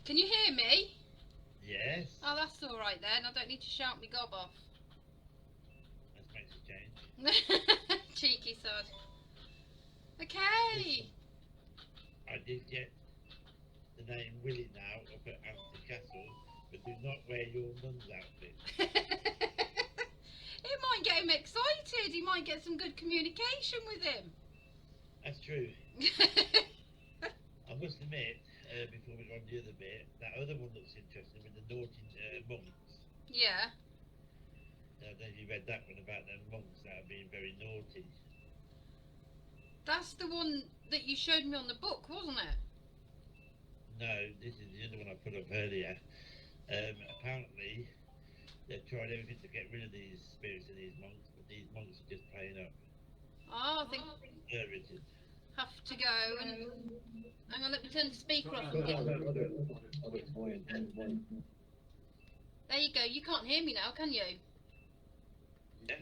Can you hear me? Yes. Oh, that's all right then. I don't need to shout me gob off. That makes a change. Cheeky sod. Okay. I did get the name Willie now up at Aston Castle, but do not wear your nun's outfit. It might get him excited. He might get some good communication with him. That's true. I must admit, before we go on the other bit, that other one looks interesting with the naughty monks. Yeah. I don't know if you read that one about them monks that are being very naughty. That's the one that you showed me on the book, wasn't it? No, this is the other one I put up earlier. Apparently, they've tried everything to get rid of these spirits of these monks, but these monks are just playing up. Oh, I think Irritated. have to go and hang on. Let me turn the speaker off. There you go. You can't hear me now, can you? Yeah.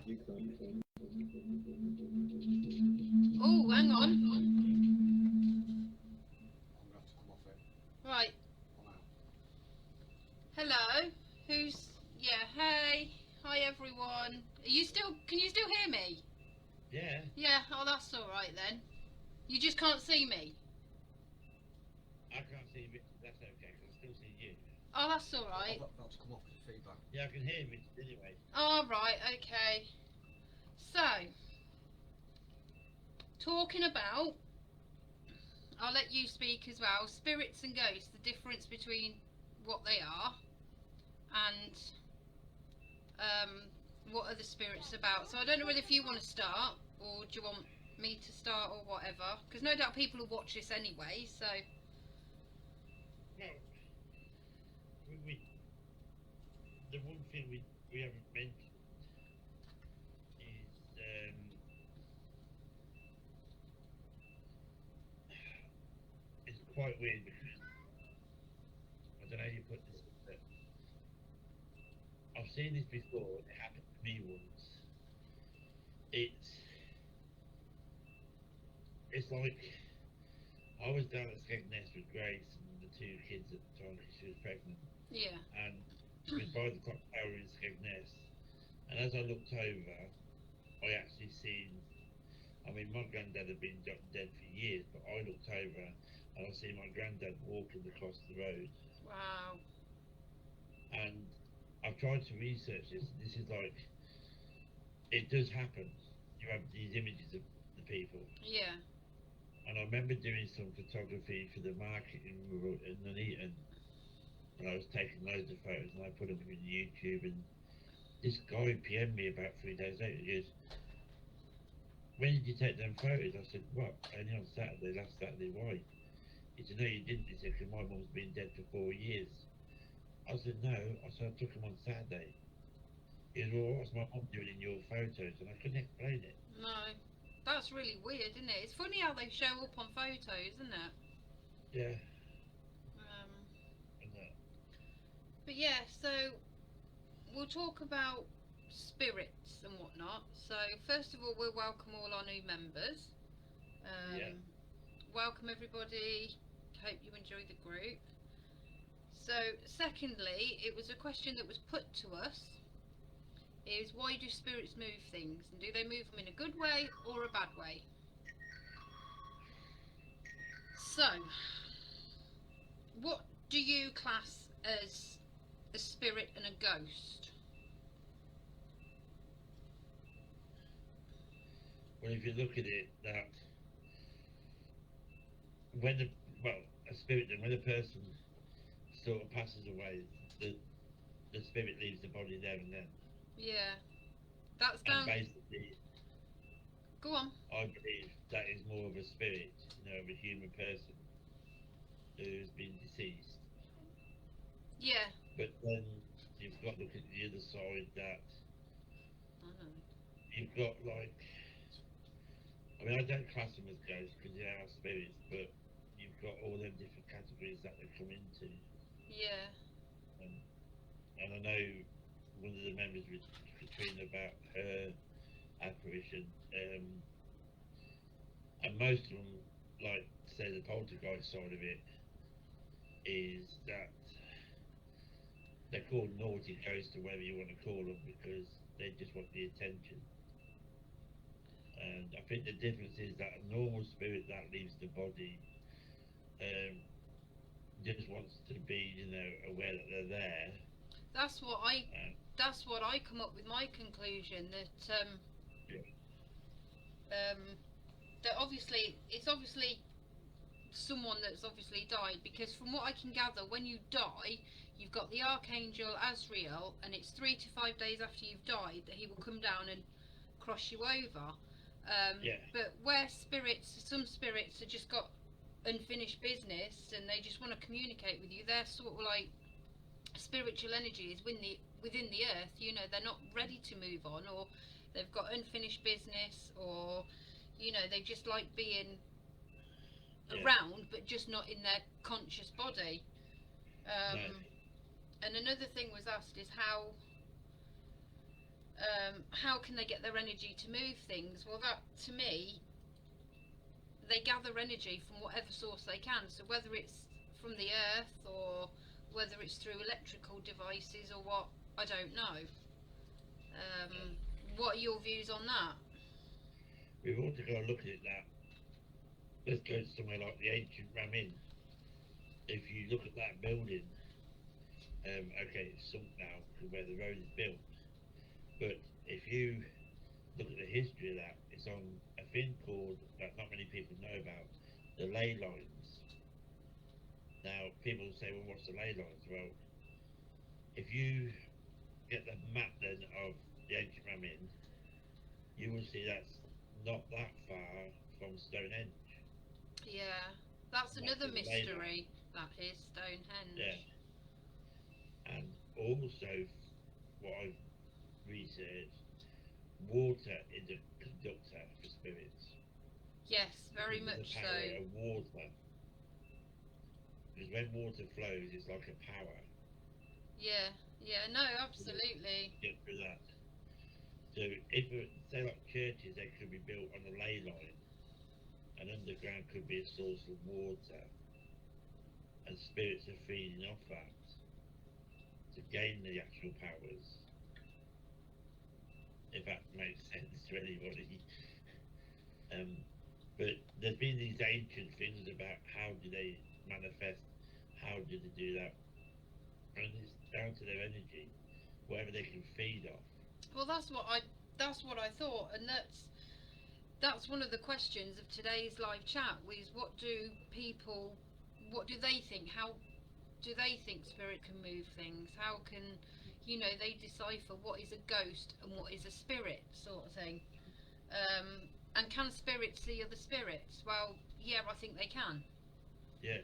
Oh, hang on. I'm going to have to come off it. Right. I'm out. Hello. Who's? Yeah. Hey. Hi everyone. Are you still? Can you still hear me? Yeah. Yeah. Oh, that's all right then. You just can't see me. I can't see Richard, that's okay, because I still see you. Oh, that's all right. I've got to come off the feedback. Yeah, I can hear Richard anyway. All right. Okay. So, talking about, I'll let you speak as well. Spirits and ghosts. The difference between what they are and what are the spirits about. So I don't know whether if you want to start or do you want me to start or whatever, because no doubt people will watch this anyway, so No. The one thing we haven't mentioned is it's quite weird because I don't know how you put this, but I've seen this before. It happened to me once. It's like I was down at Skegness with Grace and the two kids at the time because she was pregnant, yeah. and it was by the clock tower in Skegness. And as I looked over, I actually seen. I mean, my granddad had been dead for years, but I looked over and I see my granddad walking across the road. Wow. And I've tried to research this. This is like, it does happen. You have these images of the people. Yeah. And I remember doing some photography for the market in Nuneaton. And I was taking loads of photos and I put them in YouTube. And this guy PM'd me about 3 days later. He goes, "When did you take them photos?" I said, "What? Only on Saturday, last Saturday. Why?" He said, "No, you didn't." He said, "Because my mum's been dead for 4 years." I said, "No." I said, "I took them on Saturday." He goes, "Well, what's my mum doing in your photos?" And I couldn't explain it. No. That's really weird, isn't it? It's funny how they show up on photos, isn't it? Yeah. Um, And but yeah, so we'll talk about spirits and whatnot. So first of all, we'll welcome all our new members. Yeah. Welcome everybody. Hope you enjoy the group. So secondly, it was a question that was put to us, is why do spirits move things, and do they move them in a good way or a bad way? So, what do you class as a spirit and a ghost? well, if you look at it, that when a spirit, when a person sort of passes away, the spirit leaves the body there and then. Yeah, that's And down. basically, Go on. I believe that is more of a spirit, of a human person who's been deceased. Yeah. But then you've got to look at the other side that I know. you've got like, I mean, I don't class them as ghosts because they are spirits, but you've got all them different categories that they come into. Yeah. And I know one of the members with Katrina about her apparition, and most of them, like say the poltergeist side of it, is that they're called naughty ghosts, or whatever you want to call them, because they just want the attention. And I think the difference is that a normal spirit that leaves the body um, just wants to be, aware that they're there. That's what I And that's what I come up with my conclusion that Yeah. that obviously it's obviously someone that's obviously died, because from what I can gather, when you die, you've got the archangel Azrael, and it's 3 to 5 days after you've died that he will come down and cross you over. Yeah. But where some spirits have just got unfinished business and they just want to communicate with you, they're sort of like spiritual energies within the earth. They're not ready to move on, or they've got unfinished business, or they just like being Yeah. around but just not in their conscious body. No. And another thing was asked is how can they get their energy to move things? Well, that, to me, they gather energy from whatever source they can. So whether it's from the earth, or whether it's through electrical devices, or what, I don't know. What are your views on that? We've also got to look at that. Let's go to somewhere like the ancient Ramin. If you look at that building, okay, it's sunk now because where the road is built. But if you look at the history of that, it's on a thing called, that not many people know about, the ley lines. Now, people say, well, what's the ley lines? Well, if you get the map then of the ancient Ramin, you will see that's not that far from Stonehenge. Yeah, that's That's another the ley mystery. That is Stonehenge. Yeah. And also, what I've researched, water is a conductor for spirits. Yes, very Because of much the power so. of water. Because when water flows, it's like a power. Yeah, no, absolutely. Get through that. So if say like churches, they could be built on a ley line, and underground could be a source of water, and spirits are feeding off that to gain the actual powers. If that makes sense to anybody. But there's been these ancient things about how do they manifest, how do they do that, and it's down to their energy, whatever they can feed off. Well, that's what I thought, and that's one of the questions of today's live chat. Was what do they think? How do they think spirit can move things? How can they decipher what is a ghost and what is a spirit, sort of thing? And can spirits see other spirits? Well, yeah, I think they can. Yeah.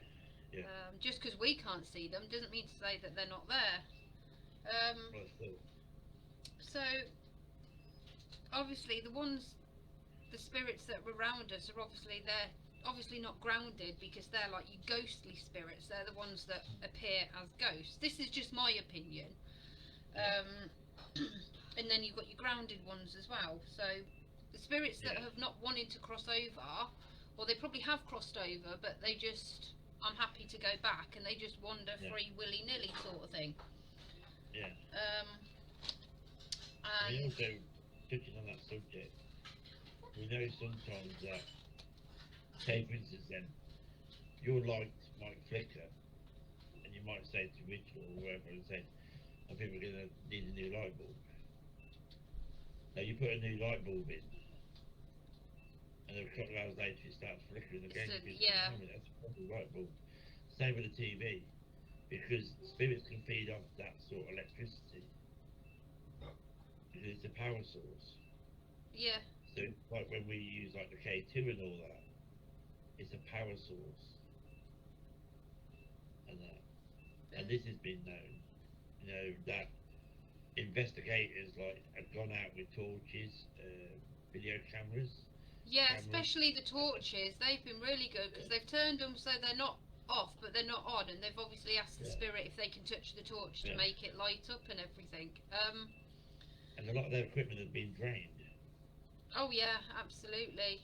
Just because we can't see them doesn't mean to say that they're not there. Well, still, So, obviously, the spirits that are around us are obviously not grounded, because they're like your ghostly spirits. They're the ones that appear as ghosts. This is just my opinion. And then you've got your grounded ones as well. So, the spirits that Yeah. have not wanted to cross over, or they probably have crossed over, but they just, I'm happy to go back, and they just wander Yeah. free willy-nilly, sort of thing. yeah. And We also, touching on that subject, we know sometimes that, say for instance then, your light might flicker, and you might say to Rachel or whoever and say, I think we're going to need a new light bulb. Now you put a new light bulb in, and a couple of hours later it starts flickering again. So, because, yeah. That's a proper light bulb. Same with the TV, because spirits can feed off that sort of electricity. Because it's a power source. yeah, So like when we use like the K2 and all that, it's a power source. And this has been known, that investigators have gone out with torches, video cameras. yeah. Cameras. Especially the torches, they've been really good, because they've turned them so they're not off, but they're not on, and they've obviously asked the Yeah. spirit if they can touch the torch to Yeah. make it light up and everything. And a lot of their equipment has been drained. Oh yeah, absolutely.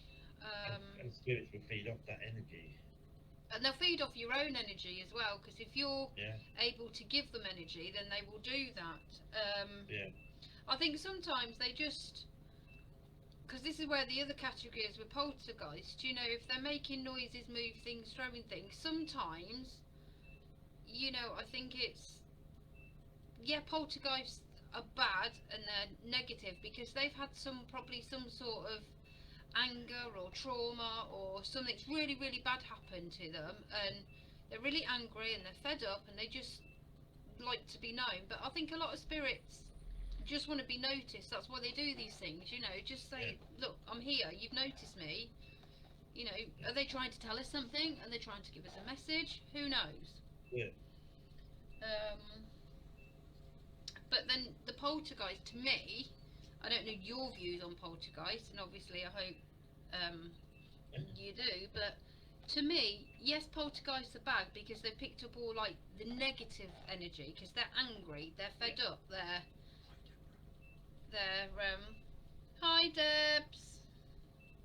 And spirits will feed off that energy. And they'll feed off your own energy as well, because if you're Yeah. able to give them energy, then they will do that. Yeah. I think sometimes they just, because this is where the other category is with poltergeist, you know, if they're making noises, move things, throwing things, sometimes, you know, I think it's, yeah, poltergeists are bad and they're negative because they've had probably some sort of anger or trauma or something's really, really bad happen to them, and they're really angry and they're fed up and they just like to be known. But I think a lot of spirits just want to be noticed. That's why they do these things, you know, just say, look, I'm here, you've noticed me, you know. Are they trying to tell us something? Are they trying to give us a message? Who knows? Yeah. But then the poltergeist, to me, I don't know your views on poltergeist, and obviously I hope you do, but to me, yes, poltergeists are bad because they picked up all like the negative energy because they're angry, they're fed up, they're hi Debs,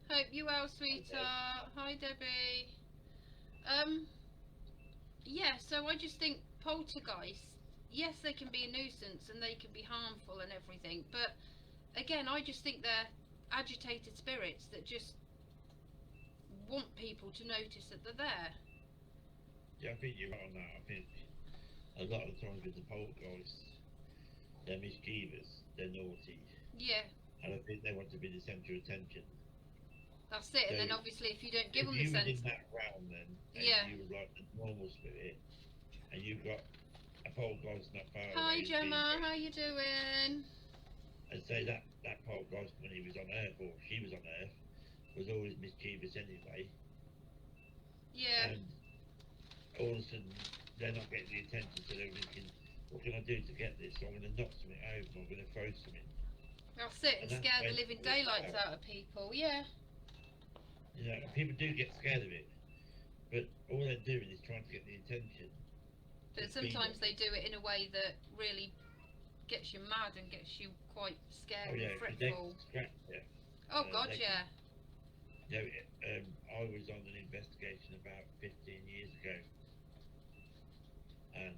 hope you well, sweetheart. Hi Debbie. Yeah, so I just think poltergeists, yes, they can be a nuisance and they can be harmful and everything, but again, I just think they're agitated spirits that just want people to notice that they're there. Yeah, I think you're right on that. I think a lot of times with the poltergeists, they're mischievous, they're naughty, Yeah, and I think they want to be the centre of attention. that's it. And then So, obviously, if you don't give them if the you was sense, in that realm then, and Yeah. you were like a normal spirit, and you've got a poltergeist not far hi away, Gemma, how you doing? and say that poltergeist when he was on Earth, or she was on Earth, was always mischievous anyway, Yeah, and all of a sudden they're not getting the attention, so they're thinking, what can I do to get this? So I'm going to knock something over, I'm going to throw something. that's it, and And that's scare the when living it's daylights out. out of people. Yeah, You know, and people do get scared of it, but all they're doing is trying to get the attention. but to feed sometimes it. they do it in a way that really gets you mad and gets you quite scared Oh yeah, and 'cause they fretful. can scratch you. Oh God, they yeah. You know, I was on an investigation about 15 years ago, and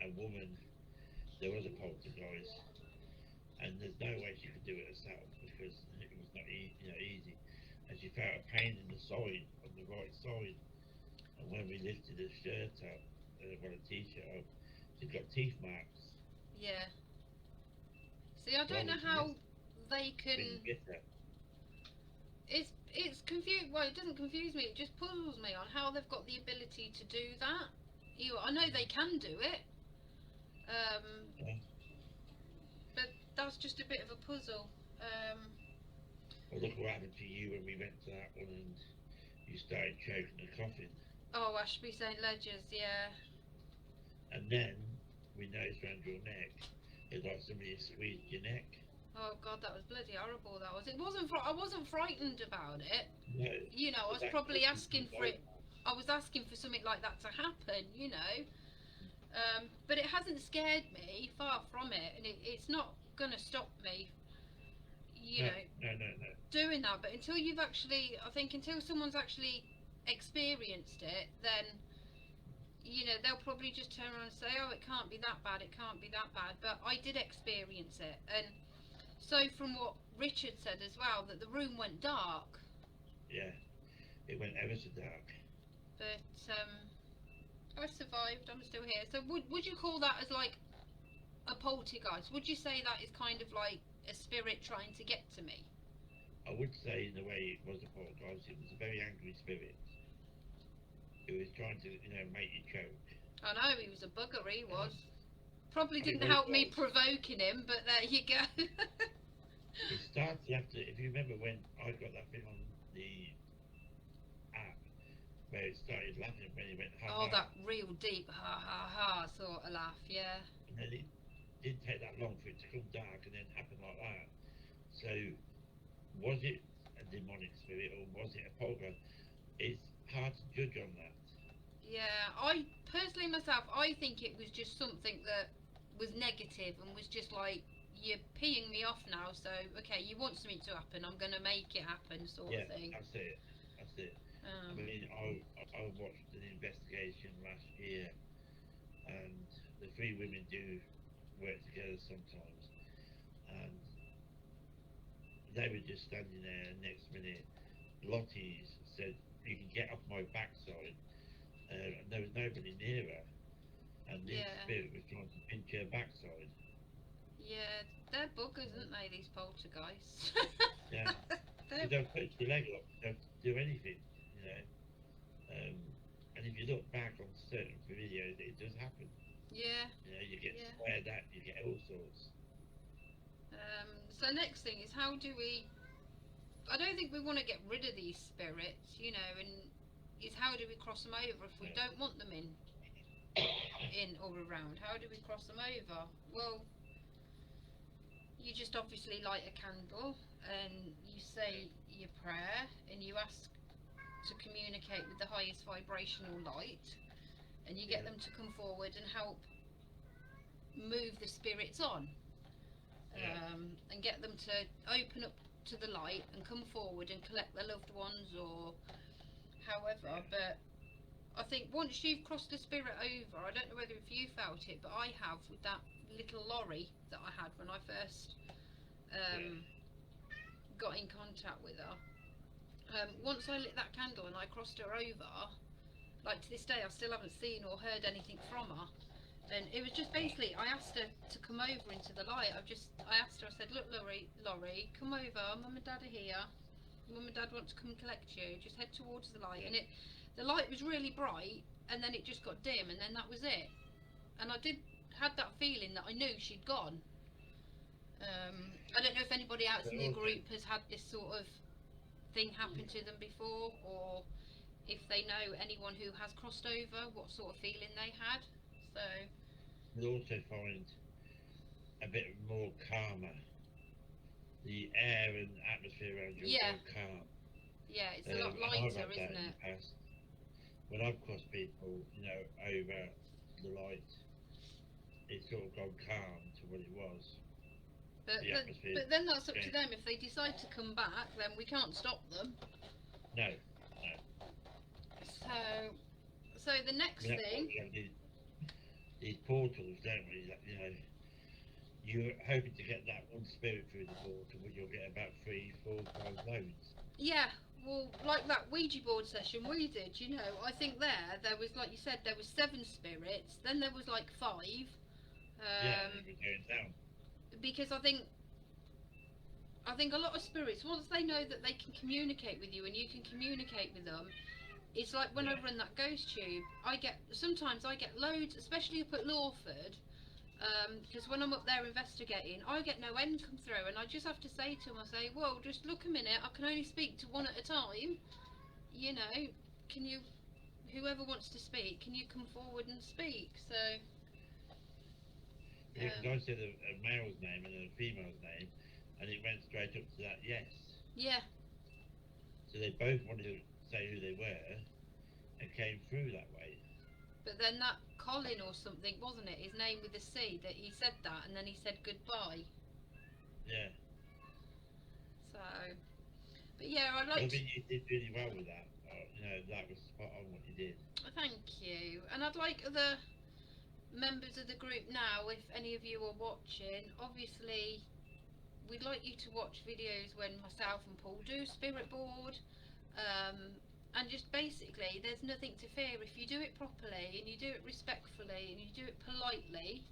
a woman, there was a poltergeist, and there's no way she could do it herself because it was not easy, and she felt a pain in the side, on the right side, and when we lifted her shirt up, well, a t-shirt up, she's got teeth marks. Yeah. See, I don't know Well, how they can. Didn't get her. It's confused. Well, it doesn't confuse me. It just puzzles me on how they've got the ability to do that. I know they can do it. Yeah. But that's just a bit of a puzzle. Well, look what happened to you when we went to that one and you started choking the coffin. Oh, Ashby St Ledgers, yeah. And then we noticed around your neck, it's like somebody had squeezed your neck. Oh God, that was bloody horrible. That was. It wasn't. I wasn't frightened about it. No. You know, I was that probably could be asking for it. I was asking for something like that to happen. You know. But it hasn't scared me. Far from it, and it's not gonna stop me. You know. No. Doing that, but until you've actually, I think until someone's actually experienced it, then you know they'll probably just turn around and say, oh, it can't be that bad, it can't be that bad. But I did experience it, and so from what Richard said as well, that the room went dark, Yeah, it went ever so dark. but I survived. I'm still here. So would you call that as like a poltergeist? Would you say that is kind of like a spirit trying to get to me? I would say in the way it was a poltergeist, it was a very angry spirit. It was trying to, make you choke. I know he was a bugger. He was. Probably I mean, didn't well, help me well- provoking him, but there you go. It started after, if you remember when I got that thing on the app, where it started laughing when it went ha Oh, ha, that real deep ha ha ha sort of laugh, yeah. and then it didn't take that long for it to come dark and then happen like that. So, was it a demonic spirit or was it a poltergeist? It's hard to judge on that. Yeah, I personally myself, I think it was just something that was negative and was just like, you're peeing me off now, so okay, you want something to happen, I'm gonna make it happen, sort Yeah, of thing. that's it. I mean, I watched an investigation last year, and the three women do work together sometimes, and they were just standing there. And next minute, Lottie's said, "You can get off my backside," and there was nobody near her, and the Yeah. spirit was trying to pinch her backside. Yeah, they're buggers, aren't they, these poltergeists? Yeah. You They're- don't put your leg up, you don't do anything, you know. And if you look back on certain videos, it does happen. yeah. You know, you get Yeah. squared at, you get all sorts. So next thing is, how do we? I don't think we want to get rid of these spirits, you know, and is how do we cross them over if we Yeah. don't want them in or around? How do we cross them over? Well, you just obviously light a candle and you say your prayer and you ask to communicate with the highest vibrational light, and you get Yeah. them to come forward and help move the spirits on. Yeah. And get them to open up to the light and come forward and collect their loved ones or however. Yeah. But I think once you've crossed the spirit over, I don't know whether if you felt it, but I have with that little lorry that I had when I first got in contact with her. Once I lit that candle and I crossed her over, like to this day I still haven't seen or heard anything from her. And it was just basically, I asked her to come over into the light. I asked her, I said, look, Laurie, come over. Mum and Dad are here. Mum and Dad want to come collect you. Just head towards the light. And the light was really bright, and then it just got dim, and then that was it. And I had that feeling that I knew she'd gone. I don't know if anybody else in the group has had this sort of thing happen to them before, or if they know anyone who has crossed over, what sort of feeling they had. So You'll also find a bit more calmer. The air and atmosphere around you Yeah. will go calm. yeah, it's a lot And I've lighter, had that isn't in it? the past. When I've crossed people, you know, over the light, it's sort of gone calm to what it was. But the then, atmosphere but then that's up to changed. them. If they decide to come back, then we can't stop them. No. So the next That's why thing, we have these portals, don't we? That, you know, you're hoping to get that one spirit through the portal, but you'll get about 3, 4, 5 loads. yeah, well, like that Ouija board session we did, you know, I think there was, like you said, there was 7 spirits, then there was like 5. Yeah, and we're going down. Because I think a lot of spirits, once they know that they can communicate with you and you can communicate with them, it's like when I Yeah. run that ghost tube, sometimes I get loads, especially up at Lawford, because when I'm up there investigating, I get no end come through, and I just have to say to them, I say, well, just look a minute, I can only speak to one at a time, you know, can you, whoever wants to speak, can you come forward and speak? So Because I said a male's name and a female's name, and it went straight up to that yes. yeah, So they both wanted to say who they were, and came through that way. but then that Colin or something, wasn't it, his name with a C, that he said that and then he said goodbye. Yeah. So, but yeah, I'd I like to, think you did really well with that. You know, that was spot on what you did. thank you, and I'd like other members of the group now, if any of you are watching, obviously we'd like you to watch videos when myself and Paul do spirit board, and just basically there's nothing to fear. If you do it properly and you do it respectfully and you do it politely,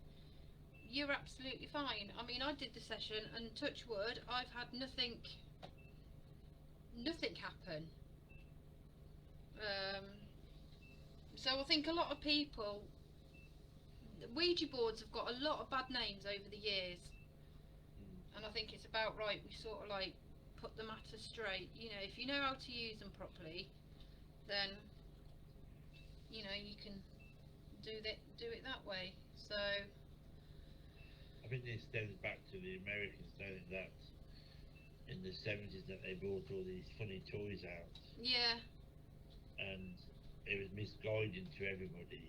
you're absolutely fine. I mean, I did the session and touch wood, I've had nothing happen. So I think a lot of people, Ouija boards have got a lot of bad names over the years, and I think it's about right we sort of like put the matter straight. You know, if you know how to use them properly, then you know you can do it that way. So I think this stems back to the Americans knowing that in the 70s that they brought all these funny toys out, yeah, and it was misguiding to everybody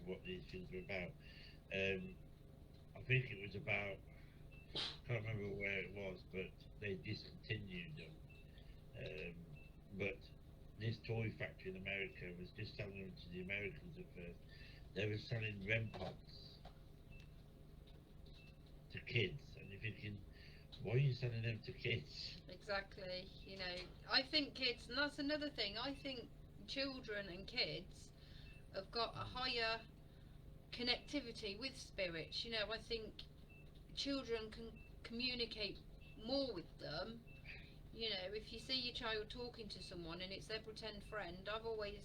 what these things were about. I think it was about, can't remember where it was, but they discontinued them. But this toy factory in America was just selling them to the Americans at first. They were selling REM pods to kids, and you're thinking, why are you selling them to kids? Exactly. You know, I think kids, and that's another thing. I think children and kids have got a higher connectivity with spirits. You know, I think children can communicate more with them. You know, if you see your child talking to someone and it's their pretend friend, I've always,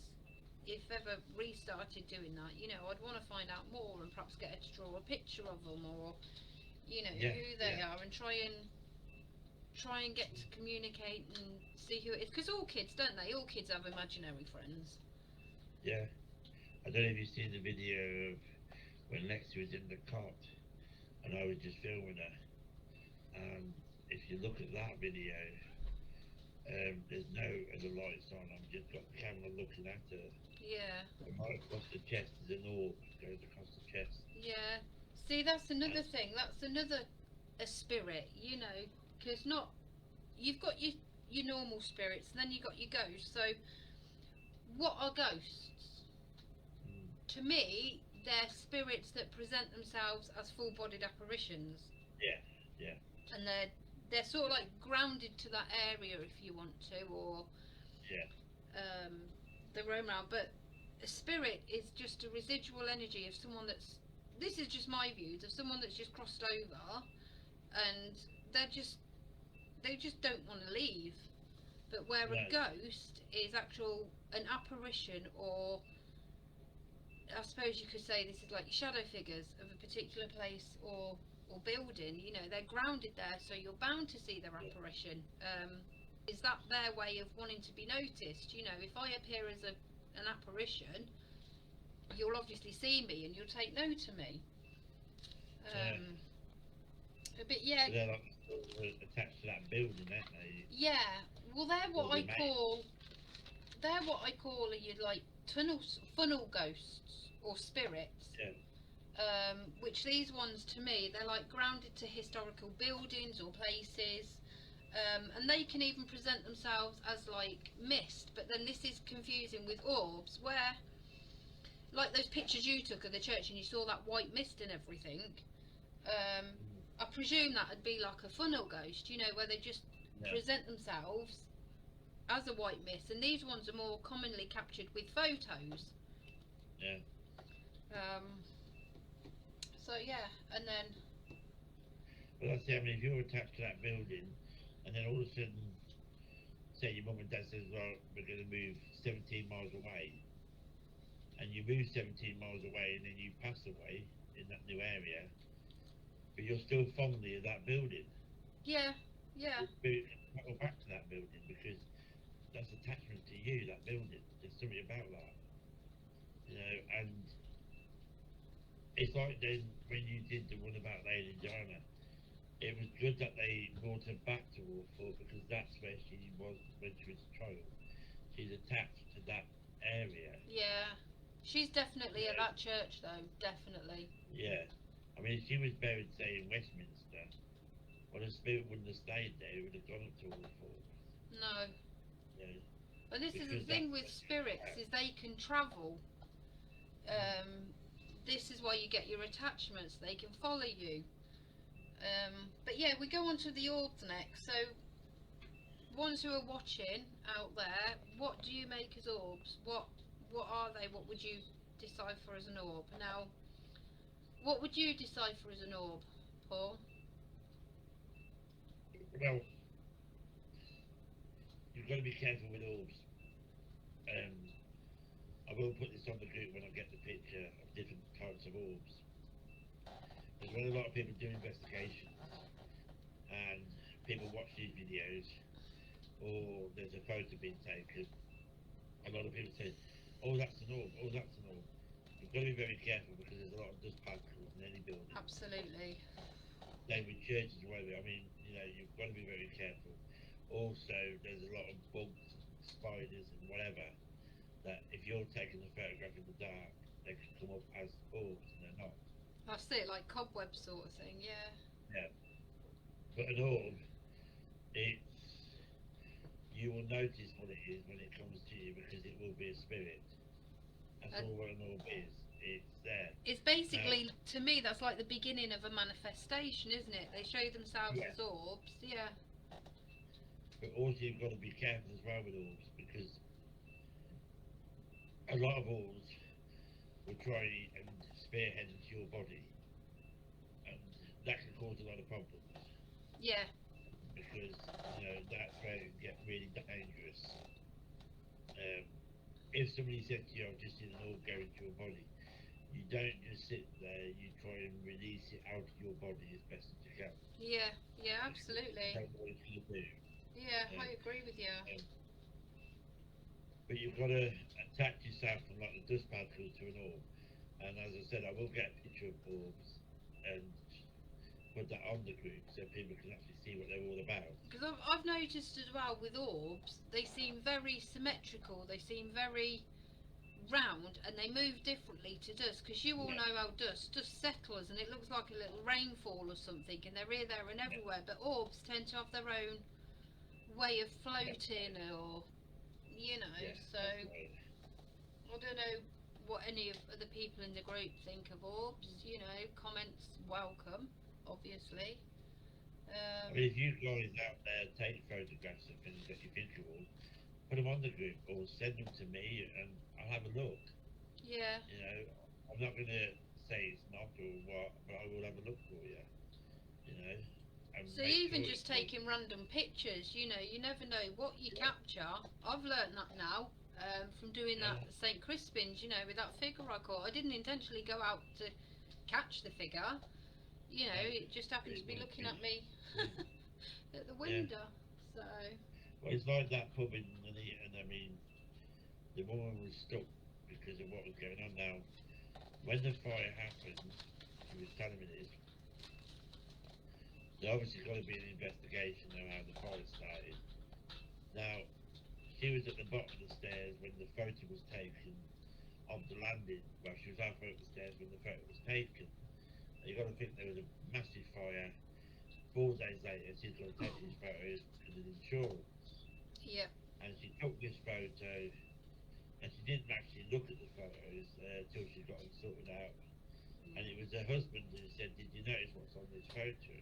if ever, restarted doing that. You know, I'd want to find out more and perhaps get her to draw a picture of them, or you know, Yeah, who they yeah. are, and try and get to communicate and see who it is. Because all kids, don't they? All kids have imaginary friends. Yeah. I don't know if you've seen the video of when Lexi was in the cot and I was just filming her. And if you look at that video, there's no other lights on. I've just got the camera looking at her. Yeah. And right across the chest is an orb that goes across the chest. Yeah. See, that's another thing. That's another a spirit, you know, because not you've got your normal spirits, and then you got your ghosts. So, what are ghosts? Mm. To me, they're spirits that present themselves as full-bodied apparitions. Yeah, yeah. And they're sort of like grounded to that area, if you want to, or Yeah. they roam around. But a spirit is just a residual energy of someone that's. This is just my views of someone that's just crossed over, and they just don't want to leave. But where a No. ghost is an apparition, or I suppose you could say this is like shadow figures of a particular place or building. You know, they're grounded there, so you're bound to see their apparition. Is that their way of wanting to be noticed? You know, if I appear as an apparition, you'll obviously see me and you'll take note of me. But yeah, So they're like attached to that building, aren't they? yeah. Well, they're what I Building mate. call like funnel ghosts or spirits. Yeah. Which these ones, to me, they're like grounded to historical buildings or places. And they can even present themselves as like mist, but then this is confusing with orbs, where like those pictures you took of the church and you saw that white mist and everything. I presume that would be like a funnel ghost, you know, where they just Yeah. present themselves as a white mist, and these ones are more commonly captured with photos. Yeah. So yeah, and then Well, that's it. I mean, if you're attached to that building, and then all of a sudden, say your mum and dad says, "Well, we're going to move 17 miles away," and you move 17 miles away, and then you pass away in that new area, but you're still fondly of that building. yeah, Go back to that building because that's attachment to you. That building. There's something about that, you know. And it's like then when you did the one about Lady Diana. It was good that they brought her back to Warford because that's where she was when she was a child. She's attached to that area. yeah. She's definitely at Yeah. that church though, definitely. Yeah. I mean, if she was buried, say, in Westminster, well, the spirit wouldn't have stayed there. It would have gone up to Warford. No. You know? But this is the Because thing that's with where she spirits, was. is they can travel. This is why you get your attachments, they can follow you. But yeah, we go on to the orbs next. So, ones who are watching out there, what do you make as orbs? What are they? What would you decipher as an orb? Now, what would you decipher as an orb, Paul? Well, you've got to be careful with orbs. I will put this on the group when I get the picture of different types of orbs. Because when a lot of people do investigations and people watch these videos, or there's a photo being taken, a lot of people say, "Oh, that's an orb. Oh, that's an orb." You've got to be very careful because there's a lot of dust particles in any building. Absolutely. Same with churches, whatever. I mean, you know, you've got to be very careful. Also, there's a lot of bugs, spiders, and whatever. That if you're taking a photograph in the dark, they can come up as orbs, and they're not. That's it, like cobweb sort of thing, yeah. Yeah. But an orb, it's you will notice what it is when it comes to you because it will be a spirit. That's all what an orb is. It's there. It's basically, to me, that's like the beginning of a manifestation, isn't it? They show themselves Yeah. as orbs. Yeah. But also you've got to be careful as well with orbs because a lot of orbs will try and spearhead into your body, and that can cause a lot of problems Yeah. because that's where it can get really dangerous. If somebody said to you, "I've just seen an orb go into your body," you don't just sit there. You try and release it out of your body as best as you can. Yeah. Yeah. Absolutely. That's what it's going to do. Yeah, I agree with you. But you've got to attach yourself from like the dust particle to an orb. And as I said, I will get a picture of orbs and put that on the group so people can actually see what they're all about. Because I've noticed as well with orbs, they seem very symmetrical. They seem very round, and they move differently to dust. Because you all Yeah. know how dust settles, and it looks like a little rainfall or something, and they're here, there, and everywhere. But orbs tend to have their own way of floating, or So That's right. I don't know what any of the people in the group think of orbs. Comments welcome, obviously. I mean, if you guys out there take photographs of things that you think are orbs, put them on the group or send them to me and I'll have a look. Yeah. I'm not going to say it's not or what, but I will have a look for you. And So make even sure just it's taking random pictures, you never know what you capture. I've learnt that now from doing that at St Crispin's, with that figure I caught. I didn't intentionally go out to catch the figure. It just happened to be looking at me at the window. So. Well, it's like that pub in Nuneaton. I mean, the woman was stuck because of what was going on now. When the fire happened, she was telling me this. There obviously got to be an investigation of how the fire started. Now, she was at the bottom of the stairs when the photo was taken of the landing. Well, she was halfway up the stairs when the photo was taken. And you got to think there was a massive fire. 4 days later, she's got to take these photos to the insurance. Yep. And she took this photo, and she didn't actually look at the photos till she got them sorted out. And it was her husband who said, "Did you notice what's on this photo?"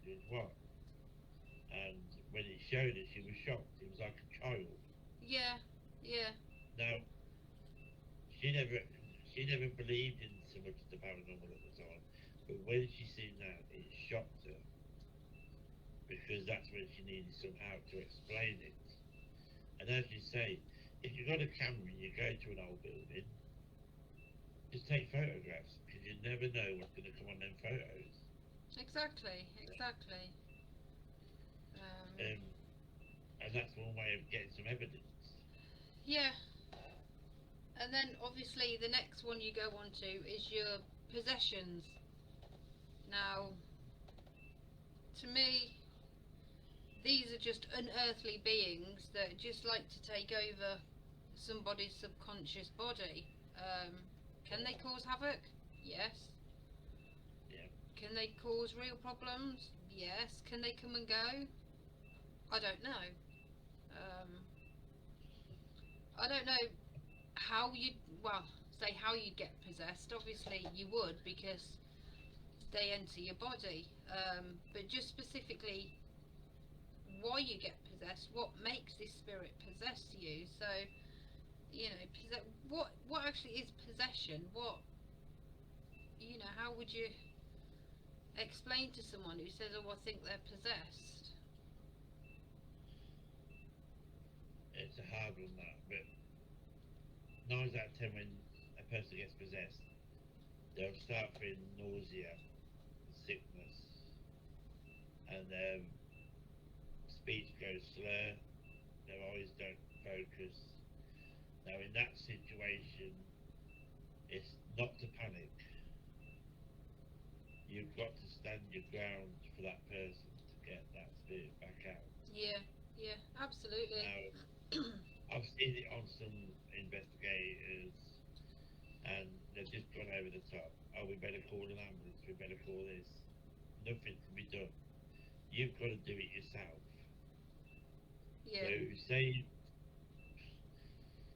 It was what? And when he showed her, she was shocked. It was like a child. Yeah. Yeah. Now, she never believed in so much the paranormal at the time, but when she seen that, it shocked her because that's when she needed somehow to explain it. And as you say, if you've got a camera and you go to an old building, just take photographs because you never know what's going to come on them photos. Exactly. And that's one way of getting some evidence. Yeah. And then obviously the next one you go on to is your possessions. Now, to me, these are just unearthly beings that just like to take over somebody's subconscious body. Can they cause havoc? Yes. Yeah. Can they cause real problems? Yes. Can they come and go? I don't know. I don't know how you'd get possessed. Obviously you would, because they enter your body. But just specifically why you get possessed, what makes this spirit possess you. So, what actually is possession? How would you explain to someone who says, "Oh, I think they're possessed"? It's a hard one, that, but 9 out of 10 when a person gets possessed, they'll start feeling nausea, sickness, and their speech goes slur, their eyes don't focus. Now in that situation, it's not to panic. You've got to stand your ground for that person to get that spirit back out. Yeah, absolutely. Now, I've seen it on some investigators, and they've just gone over the top. Oh, we better call an ambulance, we better call this. Nothing can be done. You've got to do it yourself. Yeah. So say,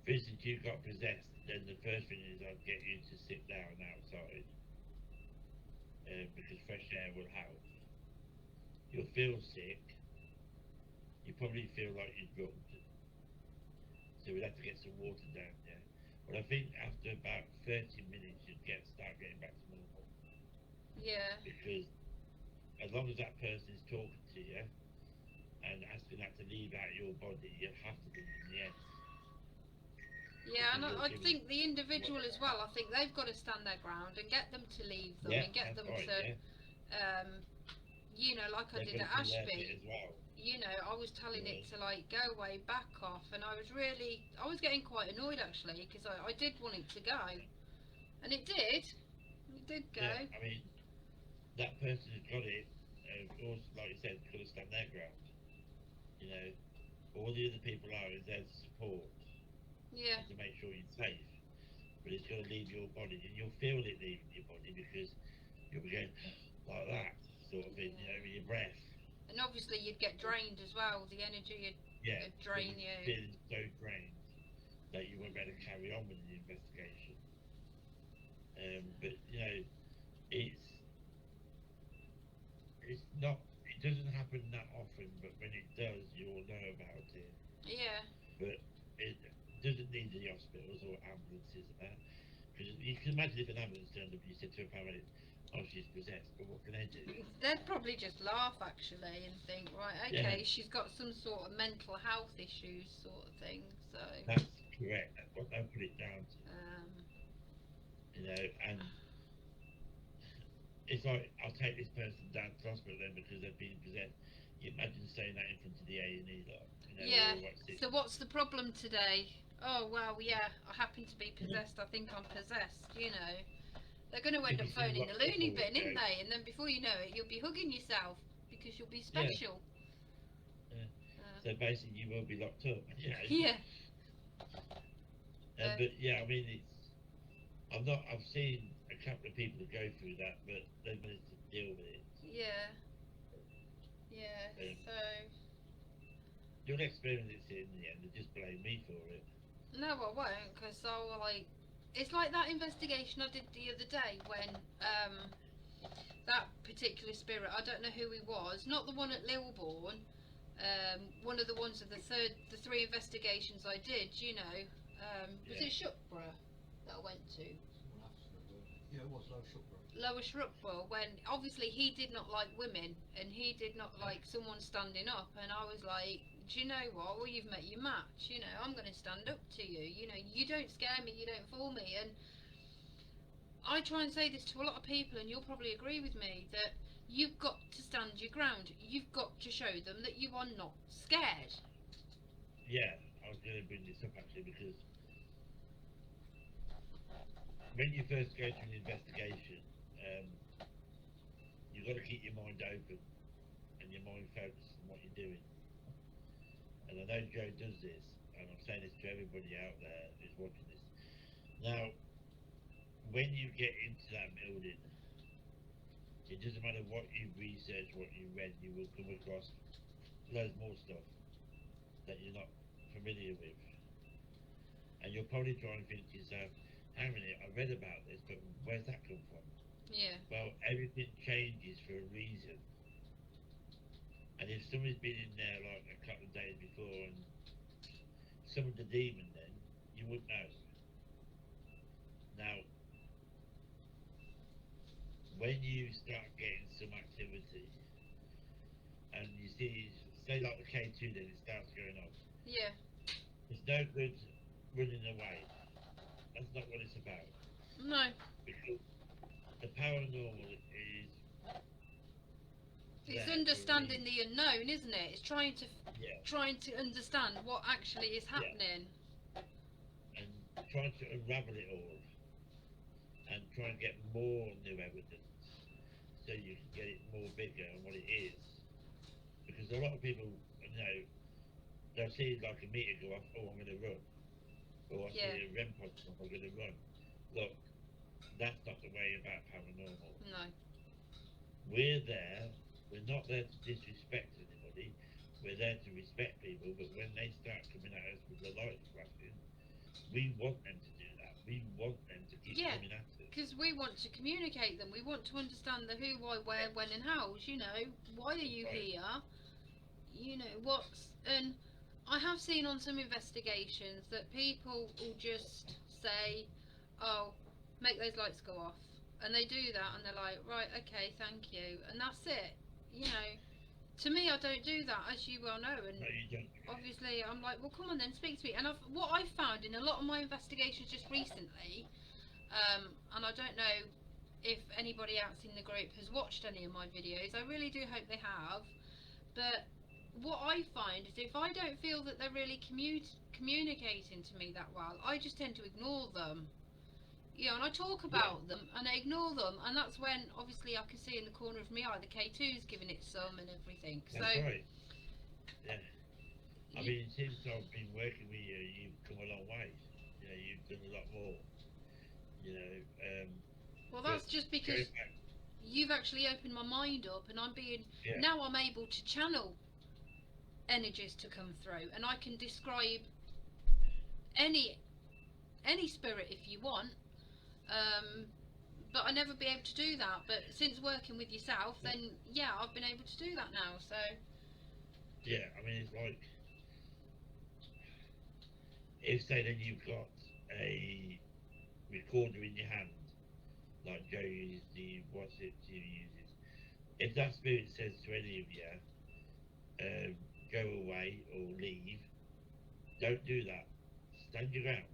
for instance, you got possessed, then the first thing is I'd get you to sit down outside, because fresh air will help. You'll feel sick. You probably feel like you're drunk. So we'd have to get some water down there. But I think after about 30 minutes, you'd start getting back to normal. Yeah. Because as long as that person is talking to you and asking that to leave out your body, you have to do it in the end. Yeah, and Because I you're think giving- the individual as well, I think they've got to stand their ground and get them to leave them Yeah, and get that's them right, to, yeah. you know, like I They've did at got to learn it Ashby. as well. You know, I was telling it Yeah. to like go away, back off, and I was getting quite annoyed actually because I did want it to go, and it did go. Yeah, I mean, that person who's got it, also, like you said, got to stand their ground. You know, all the other people is there to support, Yeah, to make sure you're safe. But it's got to leave your body, and you'll feel it leaving your body because you'll be going like that, sort of thing, you know, with your breath. and obviously you'd get drained as well. The energy Yeah, would drain so you. you're feeling so drained that you won't be able to carry on with the investigation. But you know, it's not. It doesn't happen that often, but when it does, you'll know about it. Yeah, But it doesn't need the hospitals or ambulances and that. Because you can imagine if an ambulance turned up and you said to a paramedic, "Oh, she's possessed," but what can they do? they'd probably just laugh actually and think, right, okay, Yeah. she's got some sort of mental health issues, sort of thing. So, That's correct. That's what they put it down to. You know, and it's like, I'll take this person down to hospital then because they've been possessed. You imagine saying that in front of the A&E, like, you know, yeah. or what's it? So what's the problem today? Oh well, yeah, I happen to be possessed. I think I'm possessed. You know, they're going to end up If you see phoning the lots of loony people, bin, isn't yeah. they? And then before you know it, you'll be hugging yourself because you'll be special. Yeah. Uh, So basically, you will be locked up. You know? yeah. But yeah, I mean, I've seen a couple of people that go through that, but they've managed to deal with it. Yeah. Yeah. So You'll experience it in the end and just blame me for it. no, I won't, because I'll like. It's like that investigation I did the other day when that particular spirit. I don't know who he was. Not the one at Lilbourne. One of the ones of the three investigations I did. You know, was Yeah. it Shuckburgh that I went to? Someone asked me, yeah, it was Low Shuckburgh. Lower Shrubwell, when obviously he did not like women and he did not like someone standing up, and I was like, do you know what, well, you've met your match, you know, I'm going to stand up to you, you know, you don't scare me, you don't fool me. And I try and say this to a lot of people, and you'll probably agree with me, that you've got to stand your ground. You've got to show them that you are not scared. Yeah, I was going to bring this up actually because when you first go to an investigation, you've got to keep your mind open and your mind focused on what you're doing. And I know Joe does this, and I'm saying this to everybody out there who's watching this. Now, when you get into that building, it doesn't matter what you research, what you read, you will come across loads more stuff that you're not familiar with. And you'll probably try and think to yourself, hang on a minute, I read about this, but where's that come from? Yeah. Well, everything changes for a reason. And if somebody's been in there like a couple of days before and summoned a demon, then you wouldn't know. Now, when you start getting some activity and you see, say like the K2 then it starts going off, Yeah. it's no good running away. That's not what it's about. No. Because the paranormal is It's there for a understanding reason. the unknown, isn't it? It's trying to understand what actually is happening. And trying to unravel it all and try and get more new evidence so you can get it more bigger and what it is. Because a lot of people, you know, they'll see like a meter go off, oh, I'm going to run. Or I Yeah. see a REM pod go off, I'm going to run. Look, that's not the way about paranormal. No. We're there, we're not there to disrespect anybody, we're there to respect people, but when they start coming at us with the lights flashing, we want them to do that. We want them to keep Yeah. coming at us. Because we want to communicate them. We want to understand the who, why, where, when, and hows. You know, why are you Right. here? You know what's and I have seen on some investigations that people will just say, "Oh, make those lights go off," and they do that, and they're like, "Right, okay, thank you," and that's it. You know, to me, I don't do that, as you well know, and No, you don't. obviously I'm like, well, come on then, speak to me. And what I've found in a lot of my investigations just recently, and I don't know if anybody else in the group has watched any of my videos, I really do hope they have, but what I find is if I don't feel that they're really communicating to me that well, I just tend to ignore them. You know, and I talk about them and I ignore them, and that's when obviously I can see in the corner of my eye the K2's giving it some and everything. That's So right. Yeah. I mean, since I've been working with you, you've come a long way. You know, you've done a lot more. You know, well, that's but just going because back, you've actually opened my mind up, and I'm being yeah, now I'm able to channel energies to come through, and I can describe any spirit if you want. But I never be able to do that. But since working with yourself, then yeah, I've been able to do that now. So yeah. I mean, it's like if say then you've got a recorder in your hand, like Joe uses what's it he uses. If that spirit says to any of you, go away or leave, don't do that. Stand your ground.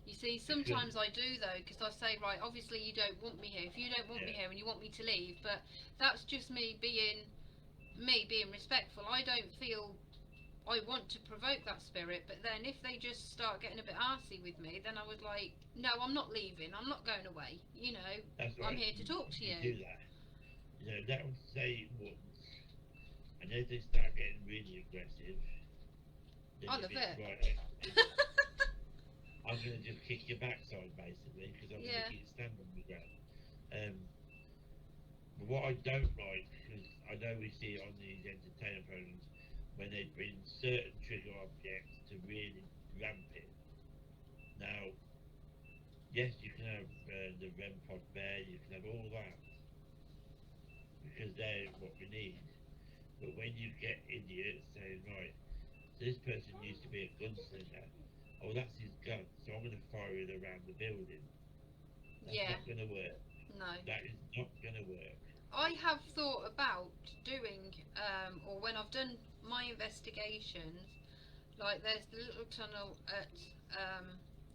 you see, sometimes I do though, because I say, right, obviously you don't want me here. If you don't want me here and you want me to leave, but that's just me being respectful. I don't feel I want to provoke that spirit, but then if they just start getting a bit arsey with me, then I was like, no, I'm not leaving. I'm not going away. You know, That's right. I'm here to talk to you. Do that. You know, that would say once, and as they start getting really aggressive, then I you love think, it. right, I'm going to just kick your backside basically because I'm Yeah. going to keep standing on the ground. But what I don't like, because I know we see it on these entertainment programs, when they bring certain trigger objects to really ramp it. Now, yes, you can have the REM pod bear, you can have all that, because they're what we need. But when you get idiots saying, right, this person used to be a gunslinger, oh, that's his gun, so I'm going to fire it around the building. That's Yeah. not going to work. No. That is not going to work. I have thought about doing, or when I've done my investigations, like there's the little tunnel at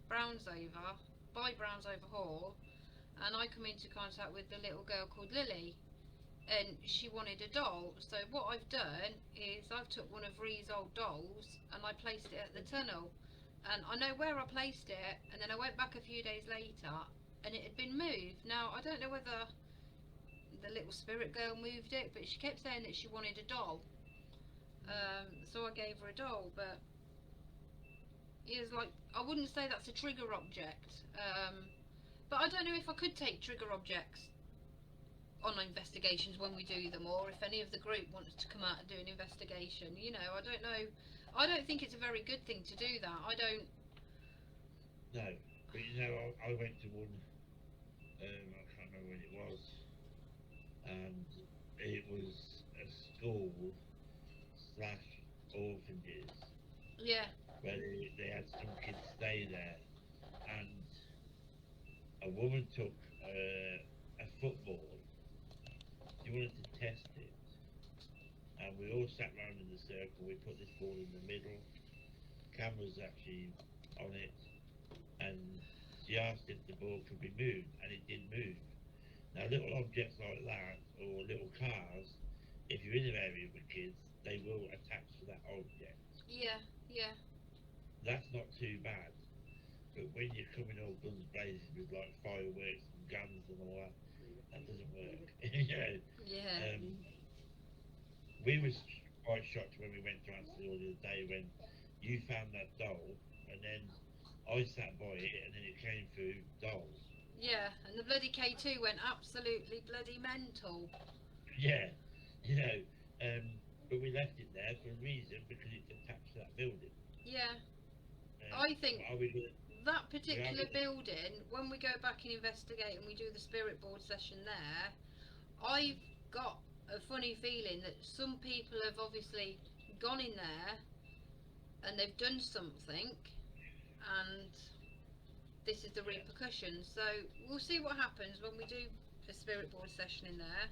Brownsover, by Brownsover Hall, and I come into contact with the little girl called Lily, and she wanted a doll. So what I've done is I've took one of Ree's old dolls and I placed it at the tunnel, and I know where I placed it, and then I went back a few days later and it had been moved. Now I don't know whether the little spirit girl moved it, but she kept saying that she wanted a doll. So I gave her a doll, but it was like, I wouldn't say that's a trigger object, but I don't know if I could take trigger objects on investigations when we do them, or if any of the group wants to come out and do an investigation. You know, I don't know. I don't think it's a very good thing to do that. I don't. No, but you know, I went to one, I can't remember when it was, and it was a school / orphanages Yeah. where they had some kids stay there, and a woman took a football. She wanted to test it, and we all sat round in the circle. We put this ball in the middle, cameras actually on it, and she asked if the ball could be moved, and it did move. Now, little objects like that, or little cars, if you're in an area with kids, they will attach to that object. Yeah. Yeah. That's not too bad. But when you're coming all guns blazing with like fireworks and guns and all that, that doesn't work. You know, Yeah. we was quite shocked when we went to Anstey the other day when you found that doll, and then I sat by it, and then it came through dolls. Yeah. And the bloody K2 went absolutely bloody mental. Yeah, you know, but we left it there for a reason because it's attached to that building. Yeah. I think Are we gonna, that particular Yeah. building, when we go back and investigate and we do the spirit board session there, I've got a funny feeling that some people have obviously gone in there and they've done something, and this is the repercussions. So we'll see what happens when we do a spirit board session in there.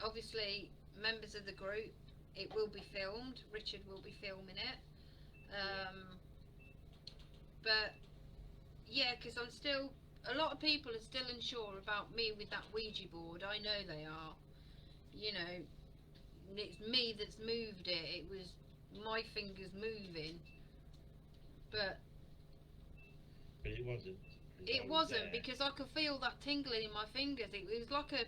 Obviously, members of the group, it will be filmed. Richard will be filming it. But yeah, because I'm still, a lot of people are still unsure about me with that Ouija board. I know they are. You know, it's me that's moved it. It was my fingers moving. But it wasn't. 'Cause I it was wasn't, there. because I could feel that tingling in my fingers. It was like a,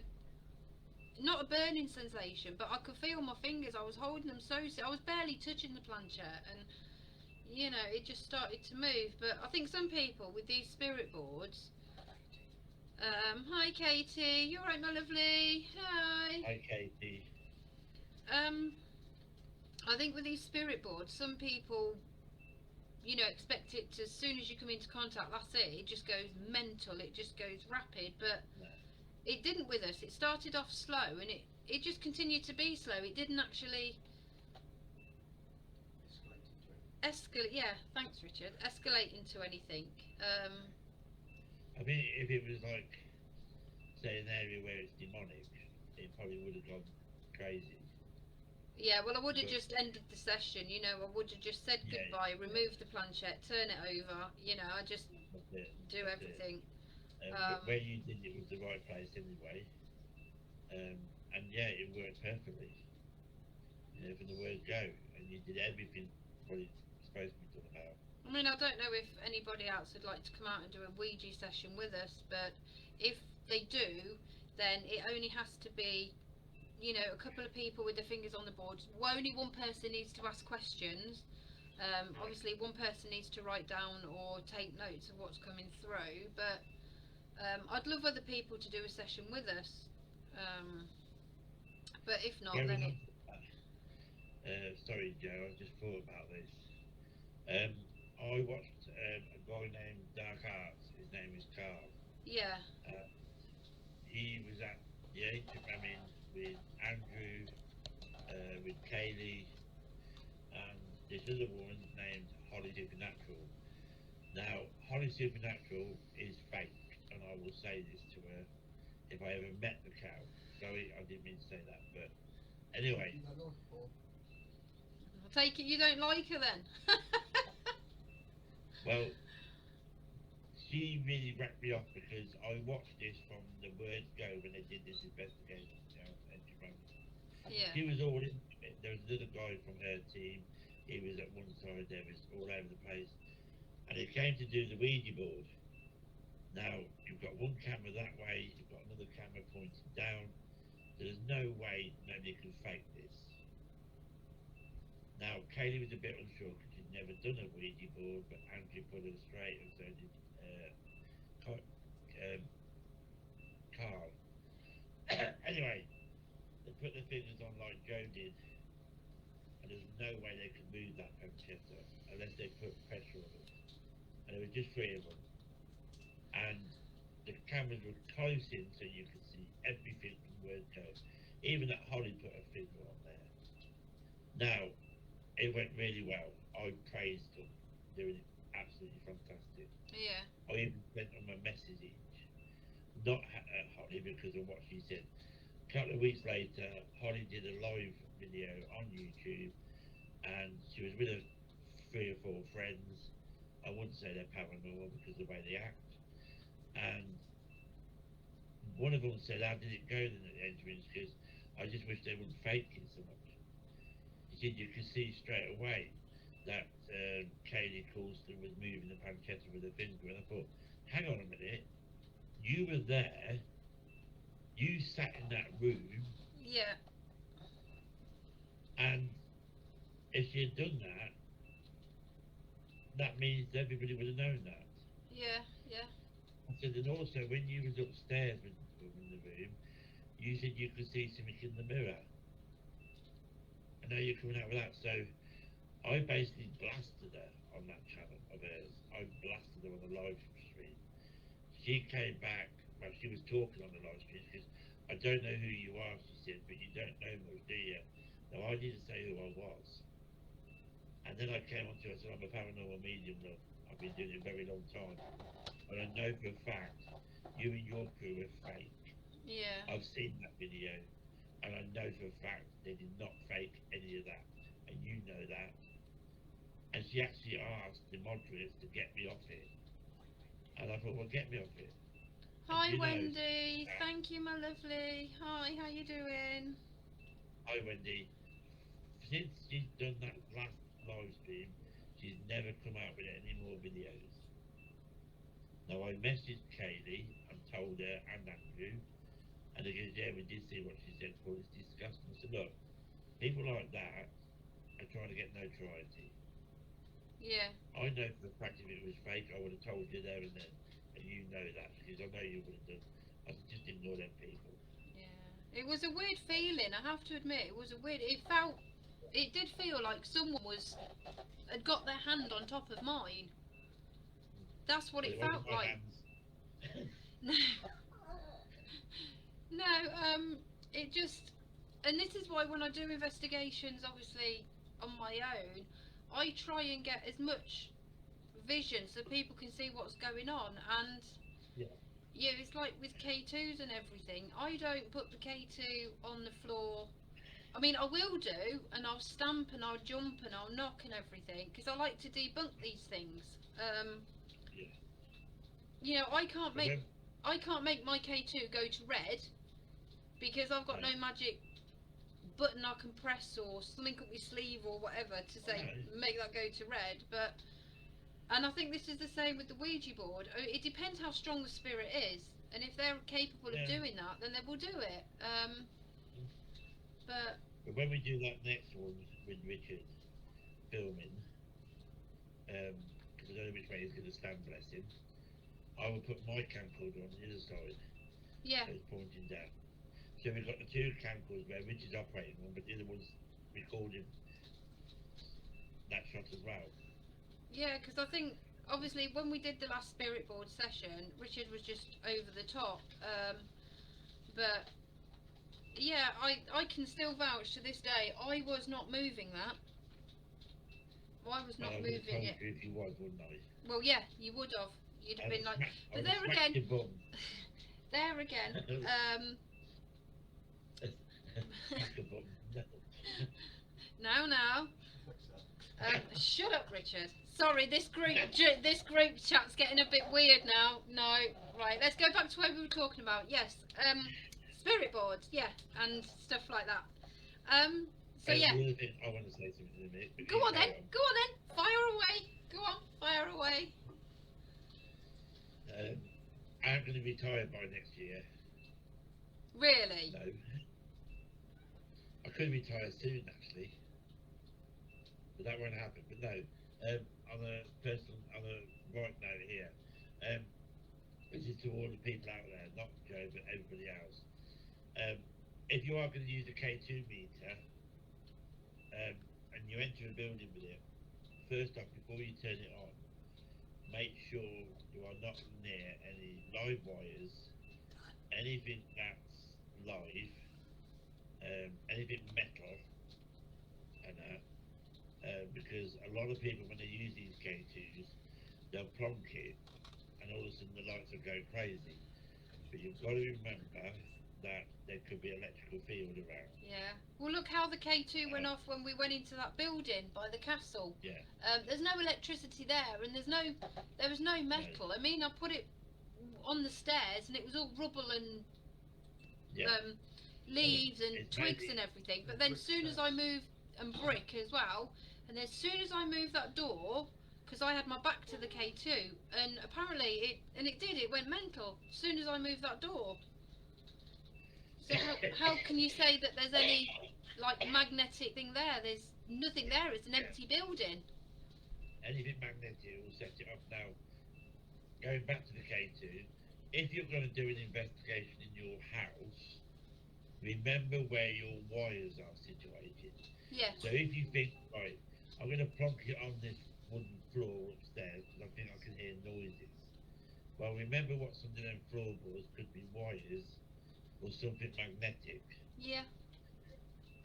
not a burning sensation, but I could feel my fingers. I was holding them so, I was barely touching the planchette, and you know, it just started to move. But I think some people with these spirit boards, hi Katie, you alright my lovely? Hi. Hi, Katie. I think with these spirit boards, some people, you know, expect it to, as soon as you come into contact, that's it. It just goes mental. It just goes rapid. But No. it didn't with us. It started off slow, and it just continued to be slow. It didn't actually escalate. Yeah, thanks, Richard. Escalate into anything. I mean, if it was like, say, an area where it's demonic, it probably would have gone crazy. Yeah, well, I would have But- just ended the session. You know, I would have just said Yeah, goodbye, removed the planchette, turn it over. You know, I just That's it. do That's it. everything. But where you did it was the right place anyway. And yeah, it worked perfectly. You know, from the word go, and you did everything what it's supposed to be done about. I mean, I don't know if anybody else would like to come out and do a Ouija session with us, but if they do, then it only has to be, you know, a couple of people with their fingers on the board. Only one person needs to ask questions. Obviously, one person needs to write down or take notes of what's coming through, but I'd love other people to do a session with us. But if not, Going then on it, to that, sorry, Joe, I just thought about this. I watched a guy named Dark Arts. His name is Carl. yeah, He was at the Ancient Ramin with Andrew, with Kaylee, and this other woman named Holly Supernatural. Now, Holly Supernatural is fake, and I will say this to her if I ever met the cow. Sorry, I didn't mean to say that, but anyway. I'll take it you don't like her then. Well, she really wrecked me off because I watched this from the word go when they did this investigation. Yeah. She was all into it. There was another guy from her team. He was at one side. There was all over the place, and it came to do the Ouija board. Now you've got one camera that way. You've got another camera pointing down. There's no way nobody can fake this. Now Kaylee was a bit unsure because she'd never done a Ouija board, but Andrew put her straight, and so did Carl. Anyway, they put their fingers on like Joe did, and there's no way they could move that pancetta unless they put pressure on it. And there were just three of them, and the cameras were close in so you could see everything from word go. Even that Holly put her finger on there. Now, it went really well. I praised them. They were absolutely fantastic. Yeah. I even sent them a message, not Holly because of what she said. A couple of weeks later, Holly did a live video on YouTube, and she was with her 3 or 4 friends. I wouldn't say they're paranormal because of the way they act. And one of them said, "How did it go then at the entrance? Because I just wish they wouldn't fake it so much." He said you could see straight away that Kaylee Coulston was moving the pancetta with her finger, and I thought, hang on a minute, you were there, you sat in that room, Yeah. and if she had done that, that means everybody would have known that. Yeah. Yeah. I said, and also when you was upstairs with in the room, you said you could see something in the mirror. I know you're coming out with that. So I basically blasted her on that channel of hers. I blasted her on the live stream. She came back, well, she was talking on the live stream because I don't know who you are, she said, but you don't know much, do you? Now I didn't say who I was. And then I came on to her and said, I'm a paranormal medium, look. I've been doing it a very long time. And I know for a fact, you and your crew are fake. Yeah. I've seen that video, and I know for a fact they did not fake any of that, and you know that. And she actually asked the moderators to get me off it, and I thought, well, get me off it. Hi, you know, Wendy. Thank you, my lovely. Hi, how you doing? Hi, Wendy. Since she's done that last live stream, she's never come out with any more videos. Now I messaged Kaylee and told her and Andrew, and they goes, yeah, we did see what she said, well, it's disgusting. I said, look, people like that are trying to get notoriety. Yeah. I know for the fact if it was fake, I would have told you there and then, and you know that, because I know you would have done. I said, just ignore them people. Yeah. It was a weird feeling, I have to admit. It was a weird, it did feel like someone had got their hand on top of mine. That's what it felt like. No, it just, and this is why when I do investigations, obviously on my own, I try and get as much vision so people can see what's going on. And yeah, it's like with K2s and everything. I don't put the K2 on the floor. I mean, I will do, and I'll stamp and I'll jump and I'll knock and everything, because I like to debunk these things. You know, I can't make my K2 go to red because I've got no magic button I can press or something up my sleeve or whatever to say make that go to red. But and I think this is the same with the Ouija board. It depends how strong the spirit is, and if they're capable of doing that, then they will do it. But when we do that next one with Richard filming, because I don't know which way he's going to stand, bless him, I will put my camcorder on the other side. Yeah. So it's pointing down. So we've got the two camcorders where Richard's operating one, but the other one's recording that shot as well. Yeah, because I think obviously when we did the last spirit board session, Richard was just over the top. But yeah, I can still vouch to this day. I was not moving that. I was not moving it. If you was, wouldn't I? Well, yeah, you would have. You'd have been like. But there again. Now. Shut up, Richard. Sorry, this group chat's getting a bit weird now. No, right. Let's go back to what we were talking about. Yes, spirit boards, yeah, and stuff like that. So yeah. I want to say something in a minute. Go on then. Fire away. Go on, fire away. I'm going to be retired by next year. Really? No. I could retire soon, actually, but that won't happen. But no, on a right note here, this is to all the people out there, not Joe, but everybody else. If you are going to use a K2 meter, and you enter a building with it, first off, before you turn it on, make sure you are not near any live wires, anything that's live, anything metal, and because a lot of people, when they use these K2s, they'll plonk it, and all of a sudden the lights will go crazy. But you've got to remember that there could be electrical field around. Yeah. Well, look how the K2 went off when we went into that building by the castle. Yeah. There's no electricity there, and there was no metal. I mean, I put it on the stairs, and it was all rubble and leaves and twigs and everything. But then, as soon as I moved, and brick as well, and as soon as I moved that door, because I had my back to the K2, and apparently it went mental as soon as I moved that door. So how can you say that there's any like magnetic thing there? There's nothing there. It's an empty building. Anything magnetic will set it off. Now, going back to the K2, if you're going to do an investigation in your house, remember where your wires are situated. Yeah. So if you think, right, I'm going to plonk it on this wooden floor upstairs because I think I can hear noises. Well, remember what's under them floorboards could be wires or something magnetic. Yeah.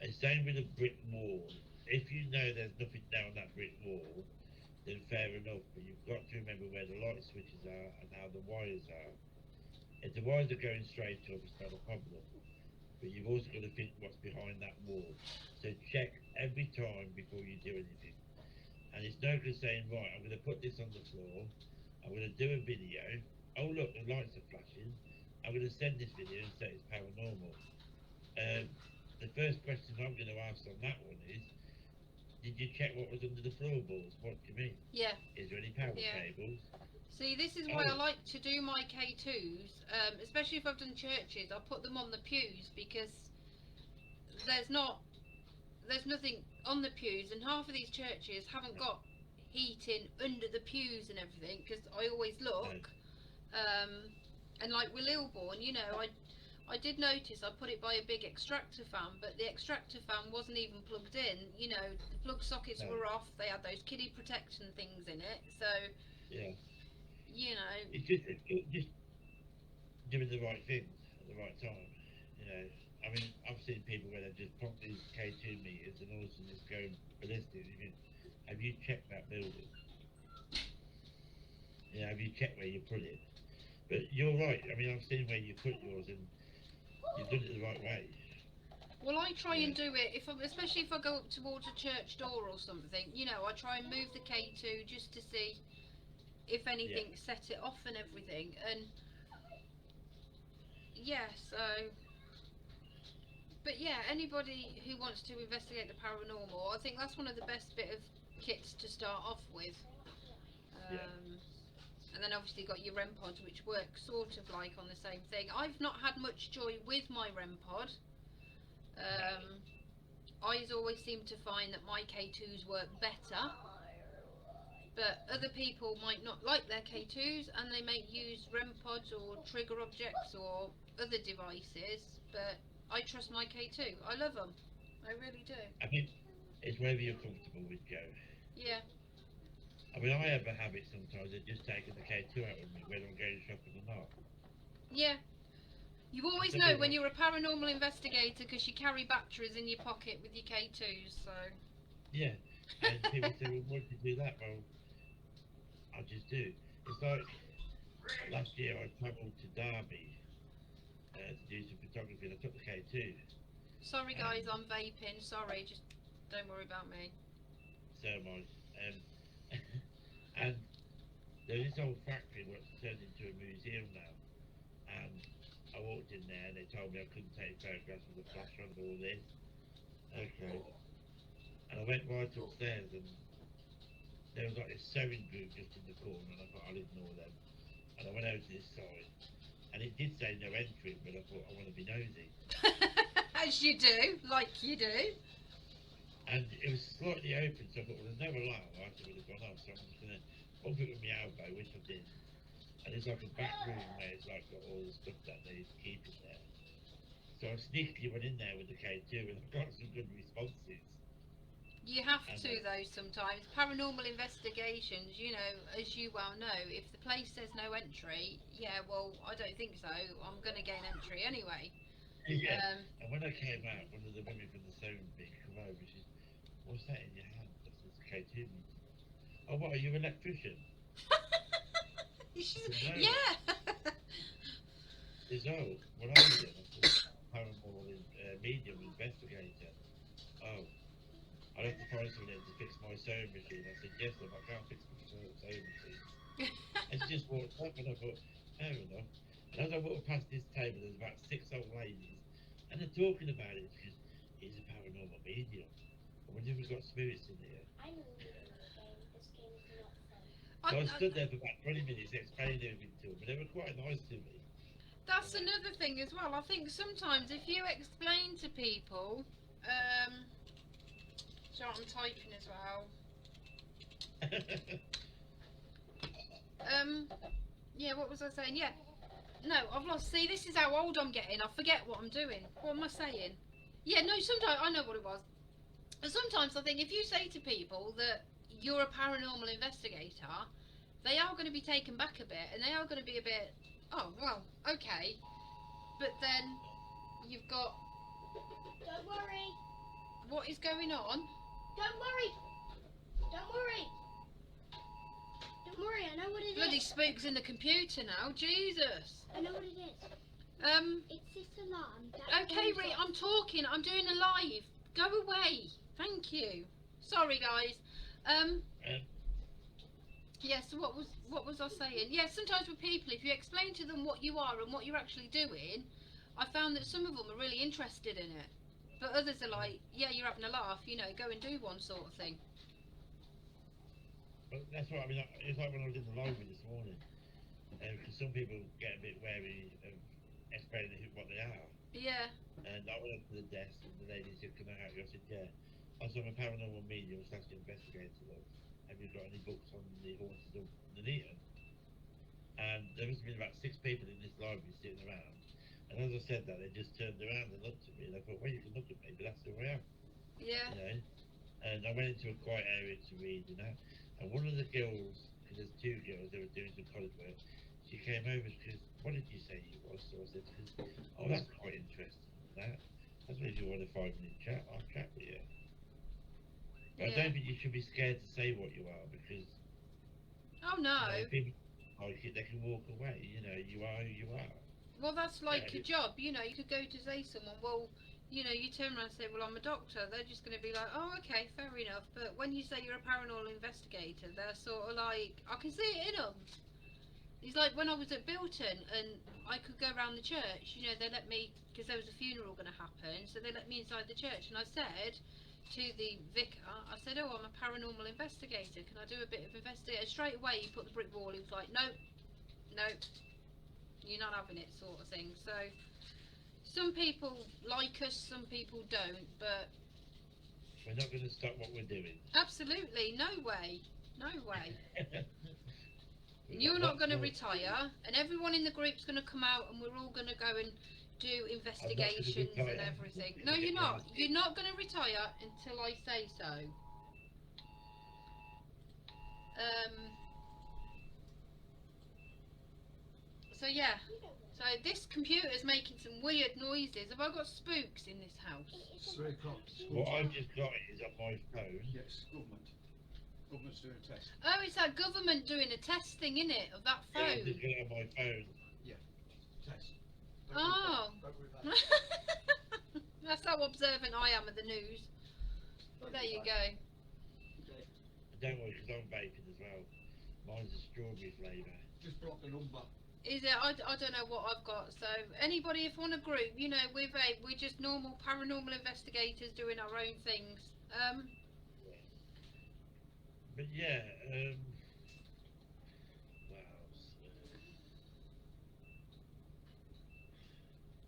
And same with a brick wall. If you know there's nothing down that brick wall, then fair enough. But you've got to remember where the light switches are and how the wires are. If the wires are going straight up, it's not a problem. But you've also got to think what's behind that wall. So check every time before you do anything. And it's no good saying, right, I'm going to put this on the floor. I'm going to do a video. Oh look, the lights are flashing. I'm going to send this video and say it's paranormal. The first question I'm going to ask on that one is, did you check what was under the floorboards? What do you mean? Yeah. Is there any power Yeah. cables? See, this is why I Oh. like to do my K2s, especially if I've done churches. I put them on the pews because there's nothing on the pews, and half of these churches haven't got heating under the pews and everything. Because I always look, and like with Lilbourne, you know, I did notice I put it by a big extractor fan, but the extractor fan wasn't even plugged in. You know, the plug sockets No. were off. They had those kiddie protection things in it, so Yeah. you know. It's just doing the right thing at the right time. You know, I mean, I've seen people where they just plonk these K2 meters and all of a sudden it's going ballistic. You think, have you checked that building? Yeah, have you checked where you put it? But you're right. I mean, I've seen where you put yours and you've done it the right way. Well, I try and Yeah. do it especially if I go up towards a church door or something. You know, I try and move the K2 just to see if anything set it off and everything. And yeah, so. But yeah, anybody who wants to investigate the paranormal, I think that's one of the best bit of kits to start off with. Yeah. And then obviously got your REM pods, which work sort of like on the same thing. I've not had much joy with my REM pod. I always seem to find that my K2s work better, but other people might not like their K2s and they may use REM pods or trigger objects or other devices, but I trust my K2. I love them. I really do. I mean, it's wherever you're comfortable with, Joe. Yeah. I mean, I have a habit sometimes of just taking the K2 out with me, whether I'm going shopping or not. Yeah. You always know when you're a paranormal investigator because you carry batteries in your pocket with your K2s, so. Yeah. And people say, well, why did you do that? Well, I just do. It's like last year I travelled to Derby to do some photography and I took the K2. Sorry guys, I'm vaping. Sorry, just don't worry about me. So am I. And there's this old factory what's turned into a museum now. And I walked in there and they told me I couldn't take photographs with a flash on and all this. Okay. And I went right upstairs and there was like this sewing group just in the corner and I thought I'll ignore them. And I went over to this side and it did say no entry, but I thought I want to be nosy. As you do, like you do. And it was slightly open, so I thought, well, there's no alarm, I would have gone off, so I'm just going to bump it with my elbow, which I did. And there's like a back room where it's like got all the stuff that they keep in there. So I sneakily went in there with the K2 and I got some good responses. You have to though sometimes. Paranormal investigations, you know, as you well know, if the place says no entry, yeah, well, I don't think so. I'm going to gain entry anyway. Yeah. And when I came out, one of the women from the sewing bee come over and she said, what's that in your hand? I said, it's K2 meter. Oh, what, are you an electrician? No. Yeah. It's old. What are you doing? I said, paranormal medium investigator. Oh, I'll have to find someone to fix my sewing machine. I said, yes, love, I can't fix my sewing machine. And she just walked up and I thought, fair enough. And as I walked past this table, there's about 6 old ladies, and they're talking about it because he's a paranormal medium. I wonder if we've got spirits in here. I know you in this game. This game is not fun. So I stood there for about 20 minutes explaining everything to them, but they were quite nice to me. That's another thing as well. I think sometimes if you explain to people, so I'm typing as well. Yeah, what was I saying? Yeah. No, I've lost. See, this is how old I'm getting. I forget what I'm doing. What am I saying? Yeah, no, sometimes I know what it was. And sometimes I think if you say to people that you're a paranormal investigator, they are going to be taken back a bit, and they are going to be a bit, oh well, okay. But then you've got, Don't worry. what is going on? Don't worry. Don't worry. Don't worry. I know what it Bloody is. spooks in the computer now, Jesus. I know what it is. It's this alarm. That Okay, goes Ree, off. I'm talking. I'm doing a live. Go away. Thank you. Sorry, guys. Yeah. So what was I saying? Yeah. Sometimes with people, if you explain to them what you are and what you're actually doing, I found that some of them are really interested in it, but others are like, yeah, you're having a laugh. You know, go and do one sort of thing. But that's what I mean. It's like when I was in the library this morning, because some people get a bit wary of explaining what they are. Yeah. And I went up to the desk, and the lady said, "Can I help you?" I said, "Yeah." I said, "I'm a paranormal medium / investigator. Look, have you got any books on the haunted of Nuneaton?" And there must have been about 6 people in this library sitting around. And as I said that, they just turned around and looked at me, and I thought, "Well, you can look at me, but that's who I am." Yeah. You know. And I went into a quiet area to read, you know. And one of the girls, because there's 2 girls, they were doing some college work. She came over because, "What did you say you was?" So I said, "Oh, that's quite interesting. That. I suppose you want a 5-minute chat. I'll chat with you." But I Yeah. don't think you should be scared to say what you are, because Oh no. you know, people like it, they can walk away. You know, you are who you are. Well, that's like Yeah, a job. You know, you could go to say someone, well, you know, you turn around and say, well, I'm a doctor. They're just going to be like, oh, okay, fair enough. But when you say you're a paranormal investigator, they're sort of like, I can see it in them. It's like when I was at Bilton and I could go around the church, you know, they let me, because there was a funeral going to happen, so they let me inside the church. And I said to the vicar, I said, oh, I'm a paranormal investigator. Can I do a bit of investigation? Straight away, he put the brick wall. He was like, no, no, you're not having it, sort of thing. So some people like us, some people don't, but We're not going to stop what we're doing. absolutely no way, no way. We've You're got not going to lots more. retire, and everyone in the group's going to come out, and we're all going to go and do investigations and retire. everything. No, you're not. You're not going to retire until I say so. So yeah. You know what? So this computer's making some weird noises. Have I got spooks in this house? It It's isn't 3 o'clock. What I've just got is on my phone. Yes, government. Government's doing a test. Oh, it's that government doing a test thing, innit, of that Yeah, I've phone. just got it on my phone. Test. Oh. Don't worry about it. That's how observant I am of the news. Well, there you go. Okay. Don't worry, because I'm vaping as well. Mine's a strawberry flavour. Just block the number. Is it? I don't know what I've got. So anybody, if on a group, you know, we're just normal paranormal investigators doing our own things. But yeah, what else?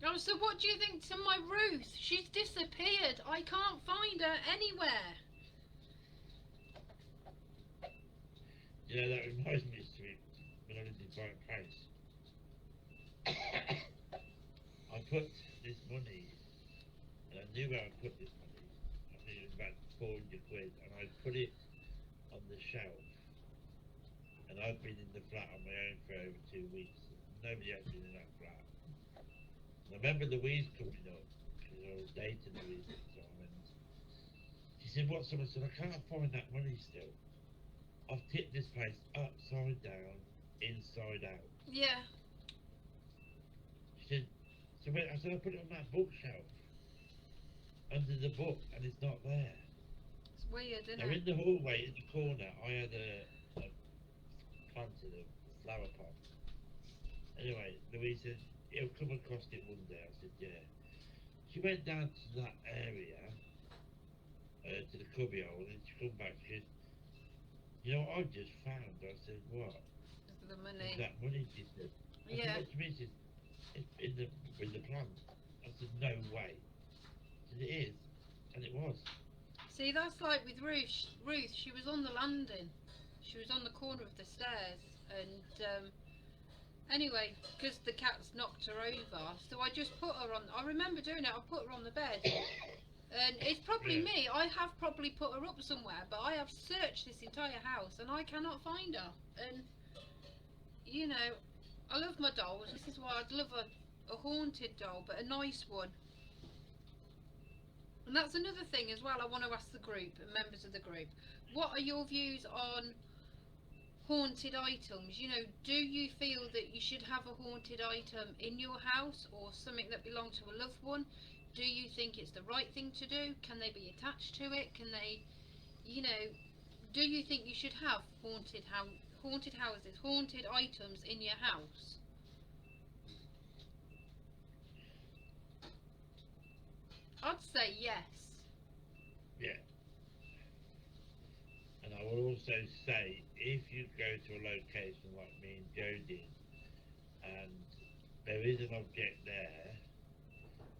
Oh, so what do you think to my Ruth? She's disappeared. I can't find her anywhere. You know, that reminds me of when I lived in Brighton Place. I put this money, and I knew where I put this money. I think it was about 400 quid, and I put it on the shelf. And I've been in the flat on my own for over 2 weeks. Nobody else been in that flat. And I remember Louise coming up, because I was dating Louise at the time, and she said, "What's up?" I said, "I can't find that money still. I've tipped this place upside down, inside out." Yeah. She said, I said, "I put it on that bookshelf, under the book, and it's not there." It's weird, isn't Now it? in the hallway, in the corner, I had a planted a flower pot. Anyway, Louise said, "It'll come across it one day." I said, "Yeah." She went down to that area, to the cubbyhole, and she come back, she said, "You know what I've just found?" I said, "What?" The "It's money. that money," she said. I Yeah. said, "What do you mean?" She said, "It's in the plant." I said, "No way." She said, "It is," and it was. See, that's like with Ruth. Ruth, she was on the landing. She was on the corner of the stairs, and anyway, because the cats knocked her over, so I just put her on. I remember doing it. I put her on the bed, And it's probably Yeah. me. I have probably put her up somewhere, but I have searched this entire house and I cannot find her. And you know, I love my dolls. This is why I'd love a haunted doll, but a nice one. And that's another thing as well. I want to ask the group and members of the group, what are your views on haunted items? You know, do you feel that you should have a haunted item in your house or something that belonged to a loved one? Do you think it's the right thing to do? Can they be attached to it? Can they, you know, do you think you should have haunted houses, haunted items in your house? I'd say yes. Yeah. And I will also say, if you go to a location like me and Joe did, and there is an object there,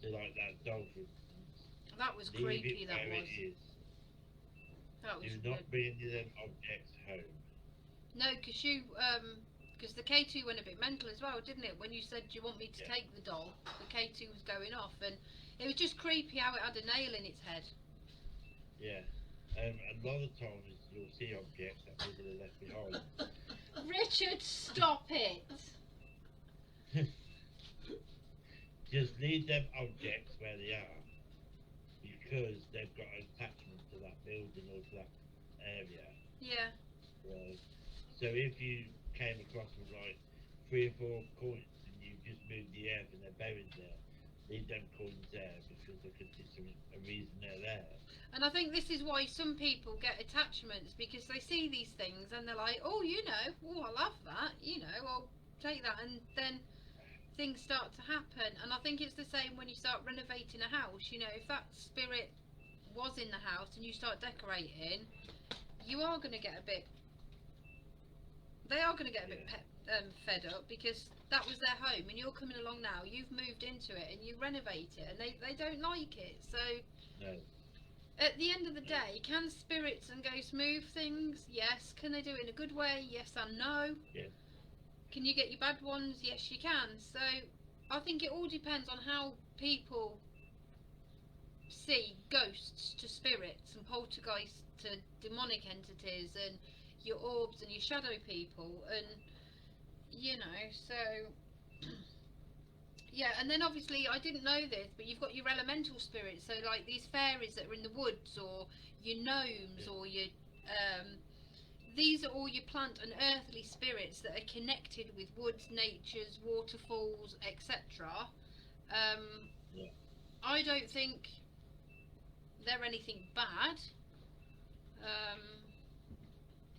so like that dog, for instance, That was leave creepy, it that where was. it is. That was Do good. not bring any of them objects home. No, because the K2 went a bit mental as well, didn't it? When you said, do you want me to Yeah. take the doll? The K2 was going off, and it was just creepy how it had a nail in its head. Yeah. A lot of times you'll see objects that people have left behind. Richard, stop it! Just leave them objects where they are, because they've got an attachment to that building or to that area. Yeah, Right. So if you came across with like 3 or 4 coins and you just moved the earth and they're buried there, leave them coins there because there could be a reason they're there. and I think this is why some people get attachments, because they see these things and they're like, oh, you know, oh, I'll have that, you know, I'll take that, and then things start to happen. And I think it's the same when you start renovating a house. You know, if that spirit was in the house and you start decorating, you are going to get a bit, they are going to get a bit fed up, because that was their home and you're coming along now, you've moved into it and you renovate it, and they don't like it. So No. at the end of the day, can spirits and ghosts move things? Yes. Can they do it in a good way? Yes and no. Yeah. Can you get your bad ones? Yes, you can. So I think it all depends on how people see ghosts to spirits and poltergeists to demonic entities and your orbs and your shadow people, and you know, so yeah. And then obviously I didn't know this, but you've got your elemental spirits, so like these fairies that are in the woods, or your gnomes, or your these are all your plant and earthly spirits that are connected with woods, natures, waterfalls, etc. Yeah. I don't think they're anything bad.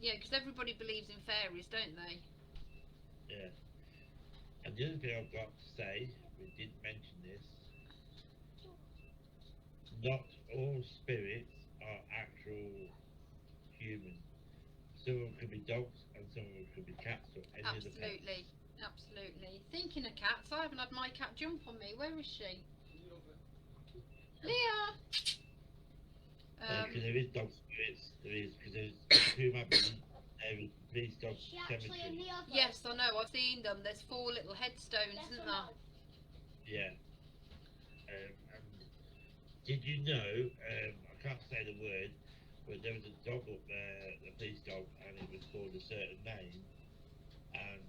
Yeah, because everybody believes in fairies, don't they? Yeah. And the other thing I've got to say, we did mention this, not all spirits are actual human. Some of them could be dogs and some of them could be cats or any of the pets. Absolutely, absolutely. Thinking of cats, I haven't had my cat jump on me. Where is she? Leah! Because there is dog spirits, because there's two mapping, there is police dog Is she actually in cemetery. the other? Yes, I know, I've seen them. There's 4 little headstones, Left isn't or there? right? Yeah. And did you know, I can't say the word, but there was a dog up there, a police dog, and it was called a certain name, and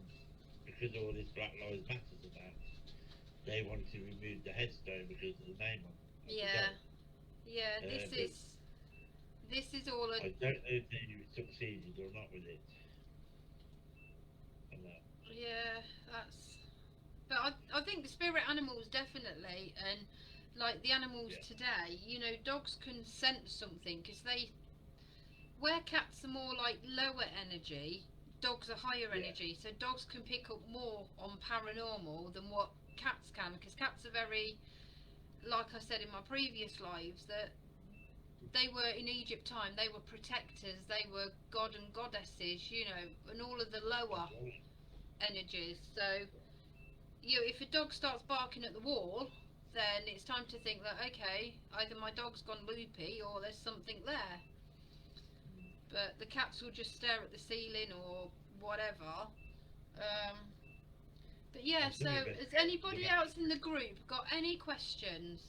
because of all this Black Lives Matter and that, they wanted to remove the headstone because of the name on it. of the Yeah. dog. Yeah, but this is all I a, don't know if they succeeded or not with it. And that. yeah, that's, but I think the spirit animals definitely, and like the animals Yeah. today, you know, dogs can sense something, because where cats are more like lower energy, dogs are higher Yeah. energy, so dogs can pick up more on paranormal than what cats can, because cats are very, like I said in my previous lives, that they were in Egypt time, they were protectors, they were god and goddesses, you know, and all of the lower energies. So, you know, if a dog starts barking at the wall, then it's time to think that, okay, either my dog's gone loopy or there's something there. But the cats will just stare at the ceiling or whatever. But yeah, so has anybody else in the group got any questions?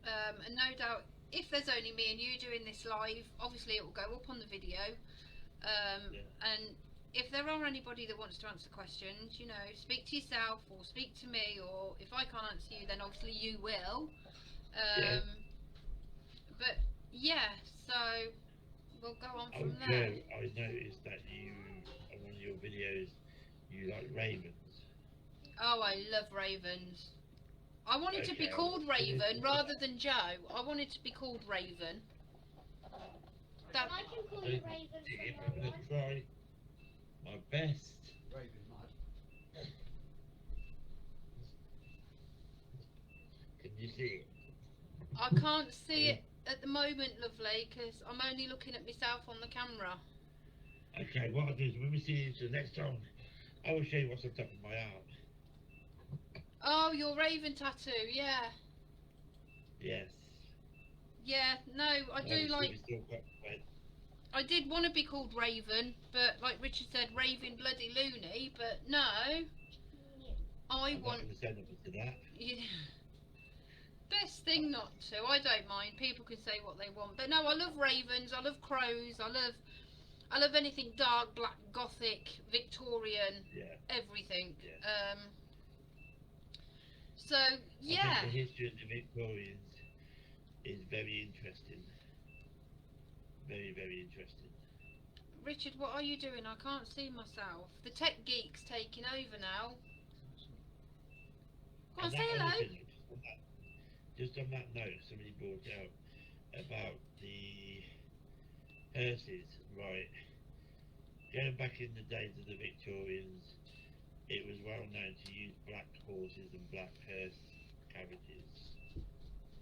And no doubt, if there's only me and you doing this live, obviously it will go up on the video. Yeah. And if there are anybody that wants to answer questions, you know, speak to yourself or speak to me, or if I can't answer you, then obviously you will. Yeah. But yeah, so we'll go on Oh, from Joe, there. I noticed that you, on one of your videos, you like ravens. Oh, I love ravens. I wanted to be Okay, called well, Raven rather than Joe. I wanted to be called Raven. That, I can call I you think Raven I'm from now gonna on. try my best. Raven mud. Can you see it? I can't see it at the moment, lovely, because I'm only looking at myself on the camera. Okay, what I'll do is when we see each other next time, I will show you what's on top of my arm. Oh, your Raven tattoo, yeah. Yes. Yeah, no, I do Obviously, like... we still got red. I did want to be called Raven, but like Richard said, Raven bloody loony, but no, I I'm want... not going to say nothing to that. Yeah. Best thing not to. I don't mind. People can say what they want, but no, I love ravens. I love crows. I love anything dark, black, gothic, Victorian, Yeah. everything. Yeah. So I yeah, think the history of the Victorians is very interesting. Very, very interesting. Richard, what are you doing? I can't see myself. The tech geek's taking over now. Go on, And say that hello. other thing, just on that note, somebody brought out about the hearses, right? Going back in the days of the Victorians, it was well known to use black horses and black hearse carriages.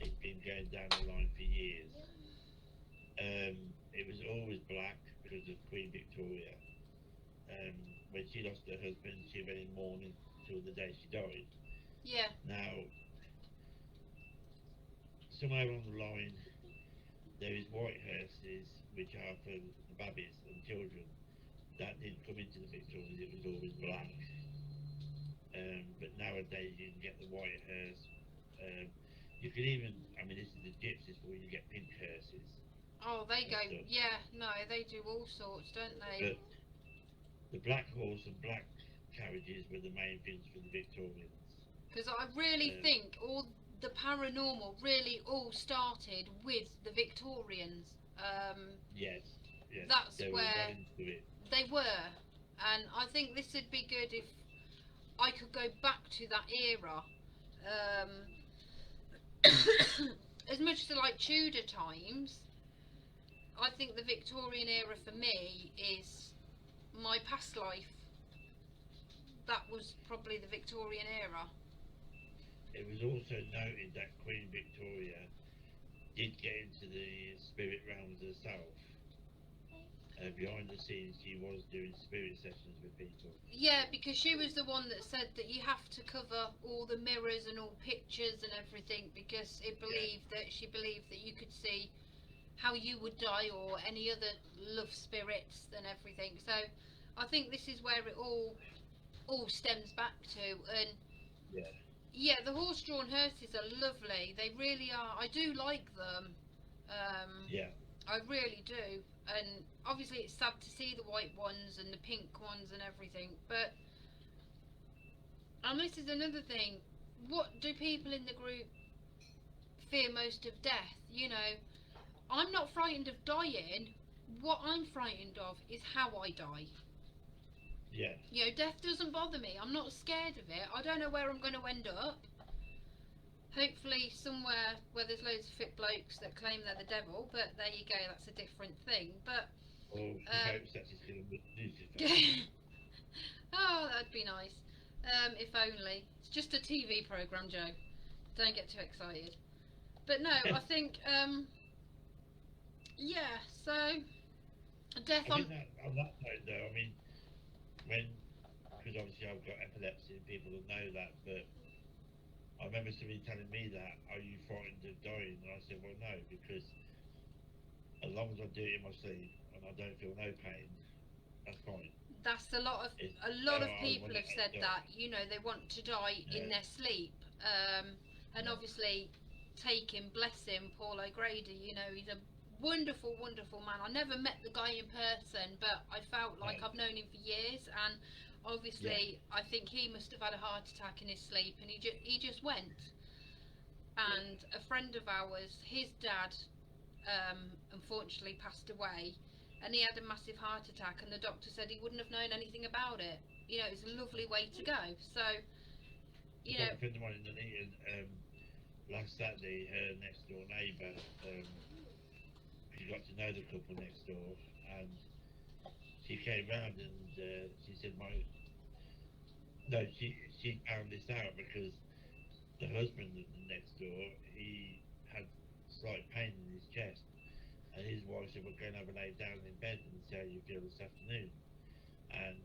It's been going down the line for years. It was always black because of Queen Victoria. When she lost her husband, she went in mourning till the day she died. Yeah, Now, somewhere along the line, there is white hearses which are for the babies and children. That didn't come into the Victorians, it was always black. But nowadays you can get the white hearse. You can even, I mean, this is the gypsies, but you get pink hearses. oh, they go, That's it. yeah, no, they do all sorts, don't they? But the black horse and black carriages were the main things for the Victorians. Because I really think all the paranormal really all started with the Victorians. Yes, yes. That's they were where- well into it. They were, and I think this would be good if I could go back to that era. As much as I like Tudor times, I think the Victorian era for me is my past life. That was probably the Victorian era. It was also noted that Queen Victoria did get into the spirit realms herself. Behind the scenes, she was doing spirit sessions with people. Yeah, because she was the one that said that you have to cover all the mirrors and all pictures and everything because she believed that you could see how you would die or any other love spirits and everything. So I think this is where it all stems back to. And yeah, the horse-drawn hearses are lovely. They really are. I do like them. I really do. And obviously it's sad to see the white ones and the pink ones and everything, but and this is another thing, what do people in the group fear most of death? You know, I'm not frightened of dying. What I'm frightened of is how I die. Yeah. You know, death doesn't bother me. I'm not scared of it. I don't know where I'm going to end up. Hopefully somewhere where there's loads of fit blokes that claim they're the devil, but there you go, that's a different thing. But Or she hopes that she's going to meet Lucifer. oh, that'd be nice. If only. It's just a TV programme, Joe. Don't get too excited. But no, I think, yeah, so death I think that, on that note though, I mean, because obviously I've got epilepsy and people will know that, but I remember somebody telling me that, are you frightened of dying? And I said, well no, because as long as I do it in my sleep and I don't feel no pain, that's fine. That's a lot of people have said that, you know, they want to die in their sleep. And obviously take him, bless him, Paul O'Grady. You know, he's a wonderful, wonderful man. I never met the guy in person, but I felt like I've known him for years, and obviously I think he must have had a heart attack in his sleep, and he just went. And a friend of ours, his dad, unfortunately passed away, and he had a massive heart attack, and the doctor said he wouldn't have known anything about it. You know, it's a lovely way to go. So, you know, A friend of mine in Nuneaton, last Saturday, her next door neighbour, she got to know the couple next door, and she came round and she said, she found this out because the husband next door, he had slight pain in his chest, and his wife said, "We're going to have a lay down in bed and see how you feel this afternoon." And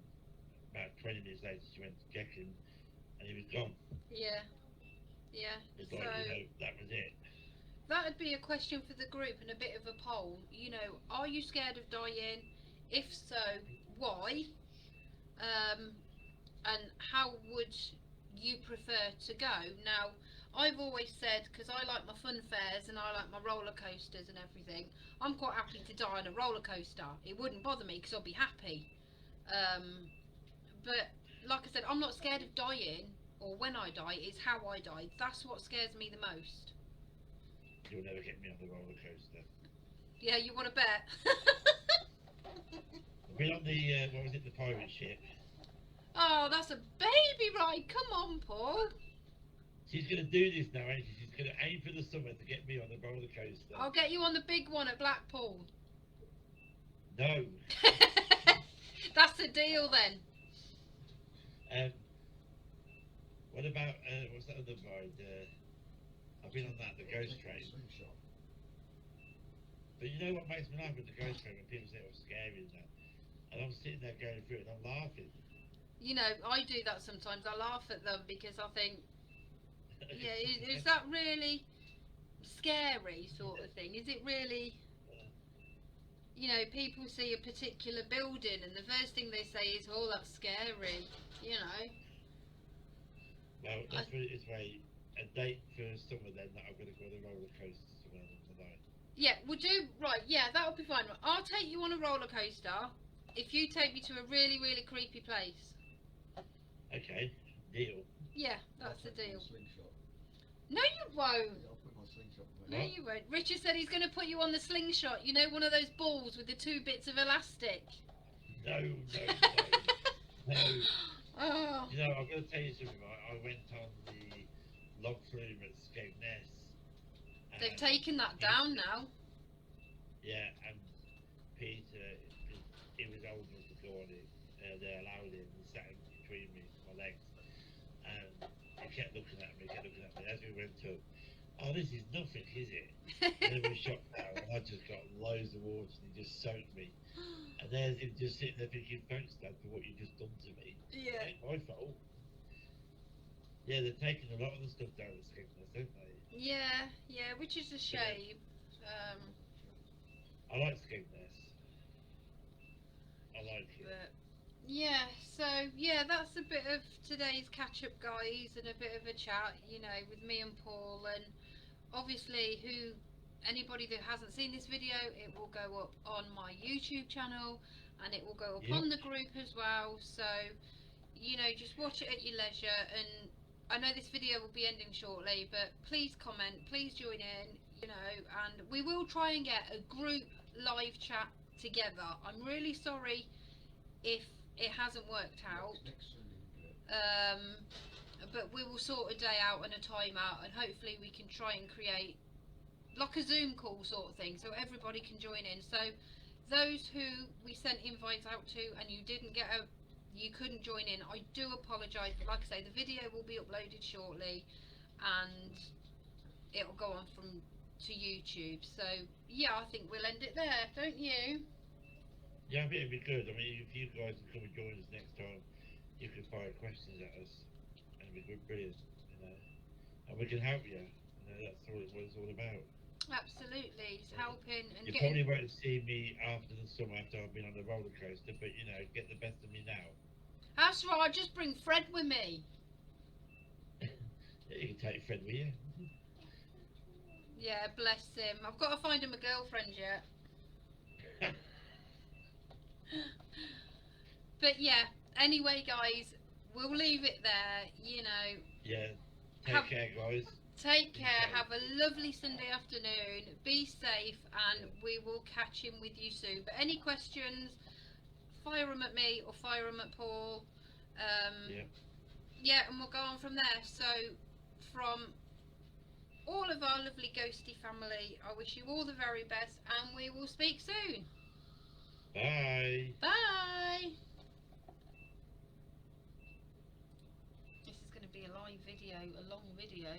about 20 minutes later, she went to check him, and he was gone. yeah. It's So like, you know, that was it. that'd be a question for the group and a bit of a poll. You know, are you scared of dying? If so, why? And how would you prefer to go? Now, I've always said, because I like my fun fairs and I like my roller coasters and everything, I'm quite happy to die on a roller coaster. It wouldn't bother me because I'll be happy. But like I said, I'm not scared of dying or when I die. It's how I die. That's what scares me the most. You'll never get me on the roller coaster. Yeah, you want to bet? We're on the, what was it, the pirate ship. Oh, that's a baby ride. Come on, Paul. She's going to do this now, ain't she? She's going to aim for the summer to get me on the roller coaster. I'll get you on the big one at Blackpool. No. That's a deal then. What about, what's that other ride? I've been on that, the ghost train. Slingshot. But you know what makes me laugh with the ghost train when people say it was scary and that? And I'm sitting there going through it and I'm laughing. You know, I do that sometimes. I laugh at them because I think, yeah, is that really scary sort of thing? Is it really, you know, people see a particular building and the first thing they say is, oh, that's scary, you know. Well, let's put it this way, a date for summer then that I'm going to go on the roller coaster somewhere tonight. Yeah, we'll do, right, yeah, that'll be fine. I'll take you on a roller coaster if you take me to a really, really creepy place. Okay, deal. Yeah, that's I'll the take deal. my slingshot. No, you won't. Yeah, I'll put my slingshot No, there. you won't. Richard said he's going to put you on the slingshot. You know, one of those balls with the 2 bits of elastic. No. Oh. You know, I'm going to tell you something, right? I went on the log flume at Skegness. They've taken that down now. Yeah, and Peter, he was old enough to go on it. They allowed him. He sat in between me, my legs, and he kept looking at me. As we went up, oh, this is nothing, is it? And then we shot down, and I just got loads of water, and he just soaked me. And there's him just sitting there thinking, thanks, Dad, for what you just done to me. Yeah. It ain't my fault. Yeah, they're taking a lot of the stuff down at Skegness, don't they? Yeah, which is a shame. I like Skegness. I like it. But yeah, so yeah, that's a bit of today's catch up, guys, and a bit of a chat, you know, with me and Paul. And obviously, anybody that hasn't seen this video, it will go up on my YouTube channel and it will go up on the group as well. So, you know, just watch it at your leisure. And I know this video will be ending shortly, but please comment, please join in, you know, and we will try and get a group live chat together. I'm really sorry if it hasn't worked out, Next Sunday we'll do it. but we will sort a day out and a time out, and hopefully we can try and create like a Zoom call sort of thing so everybody can join in. So those who we sent invites out to and you couldn't join in, I do apologise, but like I say, the video will be uploaded shortly and it'll go on to YouTube. So yeah, I think we'll end it there, don't you? Yeah, I think it'd be good. I mean, if you guys can come and join us next time, you can fire questions at us, and it'd be good, brilliant, you know. And we can help you. You know, that's what it's all about. Absolutely, it's helping and You getting. probably won't see me after the summer after I've been on the roller coaster, but you know, get the best of me now. That's right. I just bring Fred with me. You can take Fred with you. Yeah, bless him. I've got to find him a girlfriend yet. But yeah, anyway, guys, we'll leave it there. You know, Yeah. Have- Take care, guys. take care. Okay. Have a lovely Sunday afternoon. Be safe, and we will catch in with you soon. But any questions, fire them at me or fire them at Paul. Yeah. Yeah, and we'll go on from there. So, from all of our lovely ghosty family, I wish you all the very best, and we will speak soon. Bye. Bye. This is going to be a live video, a long video.